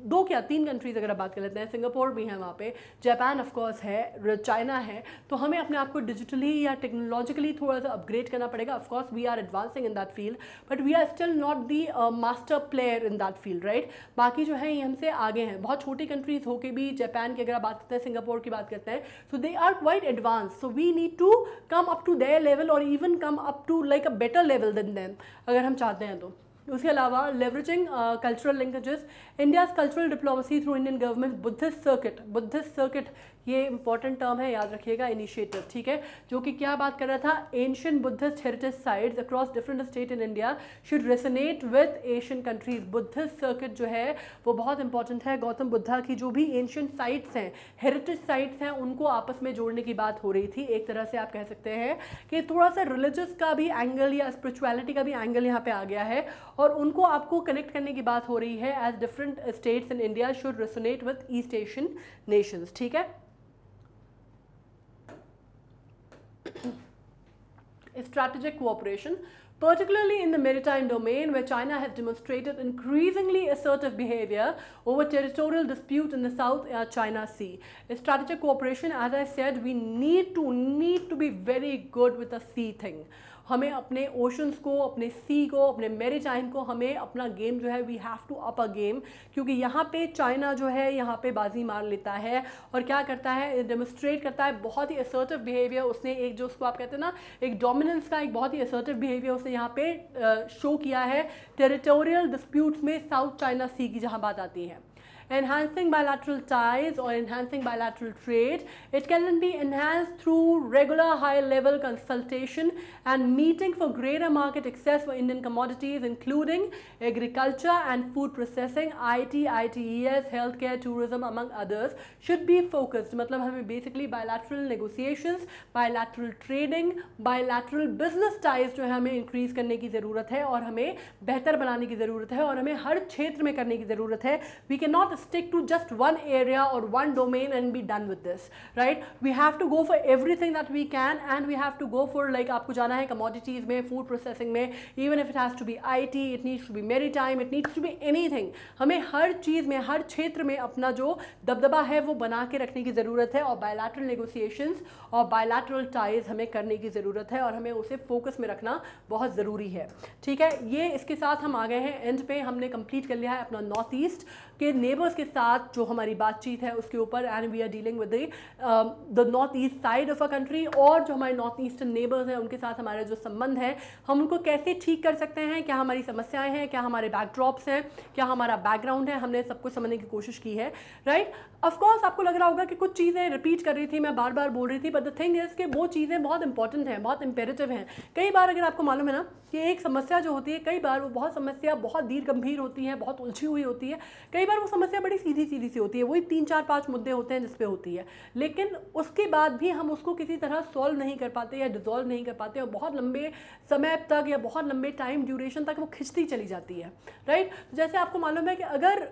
दो क्या तीन कंट्रीज़ अगर आप बात कर लेते हैं, सिंगापुर भी है वहाँ पे, जापान ऑफकोर्स है, चाइना है, तो हमें अपने आप को डिजिटली या टेक्नोलॉजिकली थोड़ा सा अपग्रेड करना पड़ेगा। Of course we are advancing in that field but we are still not the master player in that field, right. बाकी जो है ये हमसे आगे हैं, बहुत छोटी कंट्रीज होके भी, जापान की अगर आप बात करते हैं, सिंगापुर की बात करते हैं, so they are quite advance, so we need to come up to their level और even come up to like a better level than them अगर हम चाहते हैं तो। उसके अलावा leveraging cultural linkages, India's cultural diplomacy through Indian government buddhist circuit ये important term है, याद रखिएगा, इनिशिएटिव, ठीक है, जो कि क्या बात कर रहा था, ancient Buddhist heritage sites across different state in India should resonate with Asian countries. Buddhist circuit जो है वो बहुत इंपॉर्टेंट है, गौतम बुद्धा की जो भी एंशियंट साइट्स हैं, हेरिटेज साइट्स हैं, उनको आपस में जोड़ने की बात हो रही थी। एक तरह से आप कह सकते हैं कि थोड़ा सा रिलीजियस का भी एंगल या स्पिरिचुअलिटी का भी एंगल यहाँ पे आ गया है और उनको आपको कनेक्ट करने की बात हो रही है as different states in India should resonate with East Asian nations, ठीक है। Strategic cooperation, particularly in the maritime domain where China has demonstrated increasingly assertive behavior over territorial dispute in the South China Sea. Strategic cooperation, as I said, we need to be very good with the sea thing. हमें अपने oceans को, अपने सी को, अपने maritime को, हमें अपना game जो है we have to up a game, क्योंकि यहाँ पे चाइना जो है यहाँ पे बाजी मार लेता है और क्या करता है, डेमोन्स्ट्रेट करता है बहुत ही असर्टिव बिहेवियर। उसने एक जो उसको आप कहते हैं ना एक डोमिनेंस का एक बहुत ही असर्टिव बिहेवियर उसने यहाँ पे शो किया है टेरिटोरियल डिस्प्यूट्स में साउथ चाइना सी की जहाँ बात आती है। Enhancing bilateral ties or enhancing bilateral trade, it can be enhanced through regular high-level consultation and meeting for greater market access for Indian commodities including agriculture and food processing, IT, ITES, healthcare, tourism among others should be focused। मतलब हमें basically bilateral negotiations, bilateral trading, bilateral business ties जो है हमें increase करने की ज़रूरत है और हमें बेहतर बनाने की ज़रूरत है और हमें हर क्षेत्र में करने की ज़रूरत है। We cannot stick to just one area or one domain and be done with this, right? We have to go for everything that we can and we have to go for like आपको जाना है commodities में, food processing में, even if it has to be IT, it needs to be maritime, it needs to be anything। हमें हर चीज़ में, हर क्षेत्र में अपना जो दबदबा है वो बना के रखने की ज़रूरत है और bilateral negotiations और bilateral ties हमें करने की ज़रूरत है और हमें उसे फोकस में रखना बहुत ज़रूरी है, ठीक है। ये इसके साथ हम आ गए हैं एंड पे, हमने कंप्लीट कर लिया है अपना नॉर्थ ईस्ट के नेबर्स के साथ जो हमारी बातचीत है उसके ऊपर and we are dealing with the North East side of a country और जो हमारे नॉर्थ ईस्टर्न नेबर्स हैं उनके साथ हमारे जो संबंध है हम उनको कैसे ठीक कर सकते हैं, क्या हमारी समस्याएं हैं, क्या हमारे बैकड्रॉप्स हैं, क्या हमारा बैकग्राउंड है, हमने सब कुछ समझने की कोशिश की है, राइट। ऑफकोर्स आपको लग रहा होगा कि कुछ चीज़ें रिपीट कर रही थी, मैं बार बार बोल रही थी, बट द थिंग इज कि वो चीज़ें बहुत इंपॉर्टेंट हैं, बहुत इंपेरेटिव हैं। कई बार अगर आपको मालूम है ना कि एक समस्या जो होती है, कई बार वो समस्या बहुत दीर्घ गंभीर होती है, बहुत उलझी हुई होती है, कई बार वो समस्या बड़ी सीधी सीधी सी होती है, वही 3-4-5 मुद्दे होते हैं जिस पे होती है, लेकिन उसके बाद भी हम उसको किसी तरह सॉल्व नहीं कर पाते या डिसॉल्व नहीं कर पाते और बहुत लंबे समय तक या बहुत लंबे टाइम ड्यूरेशन तक वो खिंचती चली जाती है, राइट। जैसे आपको मालूम है कि अगर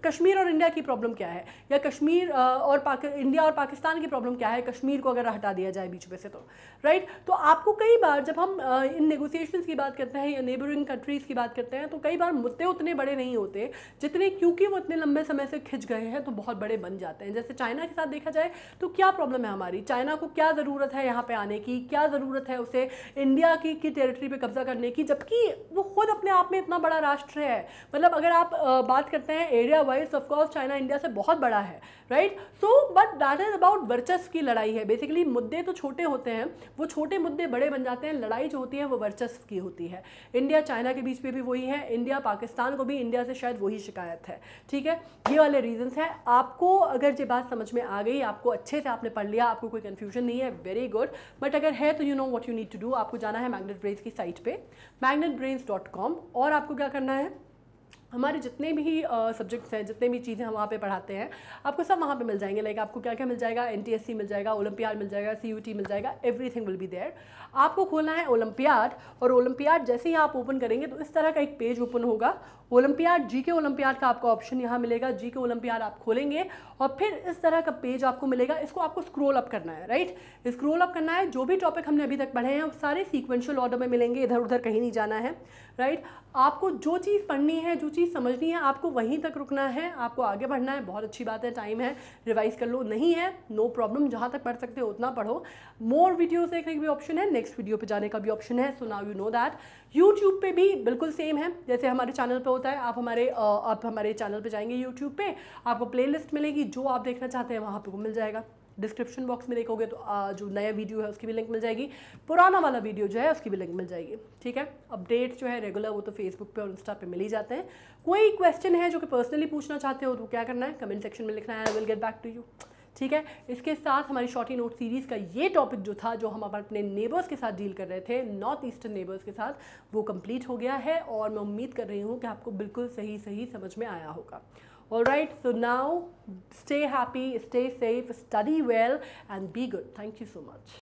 कश्मीर और इंडिया की प्रॉब्लम क्या है या कश्मीर और इंडिया और पाकिस्तान की प्रॉब्लम क्या है, कश्मीर को अगर हटा दिया जाए बीच में से, तो राइट। तो आपको कई बार जब हम इन नेगोशिएशंस की बात करते हैं या नेबरिंग कंट्रीज़ की बात करते हैं तो कई बार मुद्दे उतने बड़े नहीं होते जितने, क्योंकि वो इतने लंबे समय से खिंच गए हैं तो बहुत बड़े बन जाते हैं। जैसे चाइना के साथ देखा जाए तो क्या प्रॉब्लम है हमारी, चाइना को क्या ज़रूरत है यहाँ पर आने की, क्या ज़रूरत है उसे इंडिया की टेरिटरी पर कब्जा करने की, जबकि वो खुद अपने आप में इतना बड़ा राष्ट्र है। मतलब अगर आप बात करते हैं area wise of course China India से बहुत बड़ा है, right. So but that is about वर्चस्व की लड़ाई है। बेसिकली मुद्दे तो छोटे होते हैं, वो छोटे मुद्दे बड़े बन जाते हैं, लड़ाई जो होती है वो वर्चस्व की होती है। इंडिया चाइना के बीच में भी वही है, इंडिया पाकिस्तान को भी इंडिया से शायद वही शिकायत है, ठीक है। ये वाले रीजंस हैं। आपको अगर ये बात समझ में आ गई, आपको अच्छे से आपने पढ़ लिया, आपको कोई कंफ्यूजन नहीं है, वेरी गुड। बट अगर है तो you know what you need to do, आपको जाना है मैग्नेट ब्रेन्स की साइट पे magnetbrains.com, और आपको क्या करना है, हमारे जितने भी सब्जेक्ट्स हैं, जितने भी चीज़ें हम वहाँ पे पढ़ाते हैं, आपको सब वहाँ पे मिल जाएंगे। लाइक आपको क्या क्या मिल जाएगा, NTSC मिल जाएगा, ओलंपियाड मिल जाएगा, CUT मिल जाएगा, एवरीथिंग विल बी देयर। आपको खोलना है ओलंपियाड, और ओलंपियाड जैसे ही आप ओपन करेंगे तो इस तरह का एक पेज ओपन होगा। ओलंपियाड, GK ओलंपियाड का आपका ऑप्शन यहाँ मिलेगा। GK ओलंपियाड आप खोलेंगे और फिर इस तरह का पेज आपको मिलेगा। इसको आपको स्क्रॉल अप करना है, राइट, स्क्रॉल अप करना है। जो भी टॉपिक हमने अभी तक पढ़े हैं वो सारे सीक्वेंशियल ऑर्डर में मिलेंगे, इधर उधर कहीं नहीं जाना है, राइट। आपको जो चीज़ पढ़नी है, जो चीज़ समझनी है, आपको वहीं तक रुकना है, आपको आगे बढ़ना है। बहुत अच्छी बात है, टाइम है, रिवाइज कर लो। नहीं है, नो प्रॉब्लम, जहाँ तक पढ़ सकते हो उतना पढ़ो। मोर वीडियोस देखने का भी ऑप्शन है, नेक्स्ट वीडियो पे जाने का भी ऑप्शन है। So now you know that. YouTube पे भी बिल्कुल सेम है जैसे हमारे चैनल पे होता है। आप हमारे चैनल पे जाएंगे यूट्यूब पे, आपको प्लेलिस्ट मिलेगी, जो आप देखना चाहते हैं वहाँ पे वो मिल जाएगा। डिस्क्रिप्शन बॉक्स में देखोगे तो जो नया वीडियो है उसकी भी लिंक मिल जाएगी, पुराना वाला वीडियो जो है उसकी भी लिंक मिल जाएगी, ठीक है। अपडेट जो है रेगुलर वो तो फेसबुक पे और इंस्टा पे मिल ही जाते हैं। कोई क्वेश्चन है जो कि पर्सनली पूछना चाहते हो तो क्या करना है, कमेंट सेक्शन में लिखना है, I will get back to you, ठीक है। इसके साथ हमारी शॉर्टी नोट सीरीज़ का ये टॉपिक जो था, जो हम अपने नेबर्स के साथ डील कर रहे थे, नॉर्थ ईस्टर्न नेबर्स के साथ, वो कंप्लीट हो गया है और मैं उम्मीद कर रही हूँ कि आपको बिल्कुल सही सही समझ में आया होगा। All right, so now stay happy, stay safe, study well and be good. Thank you so much.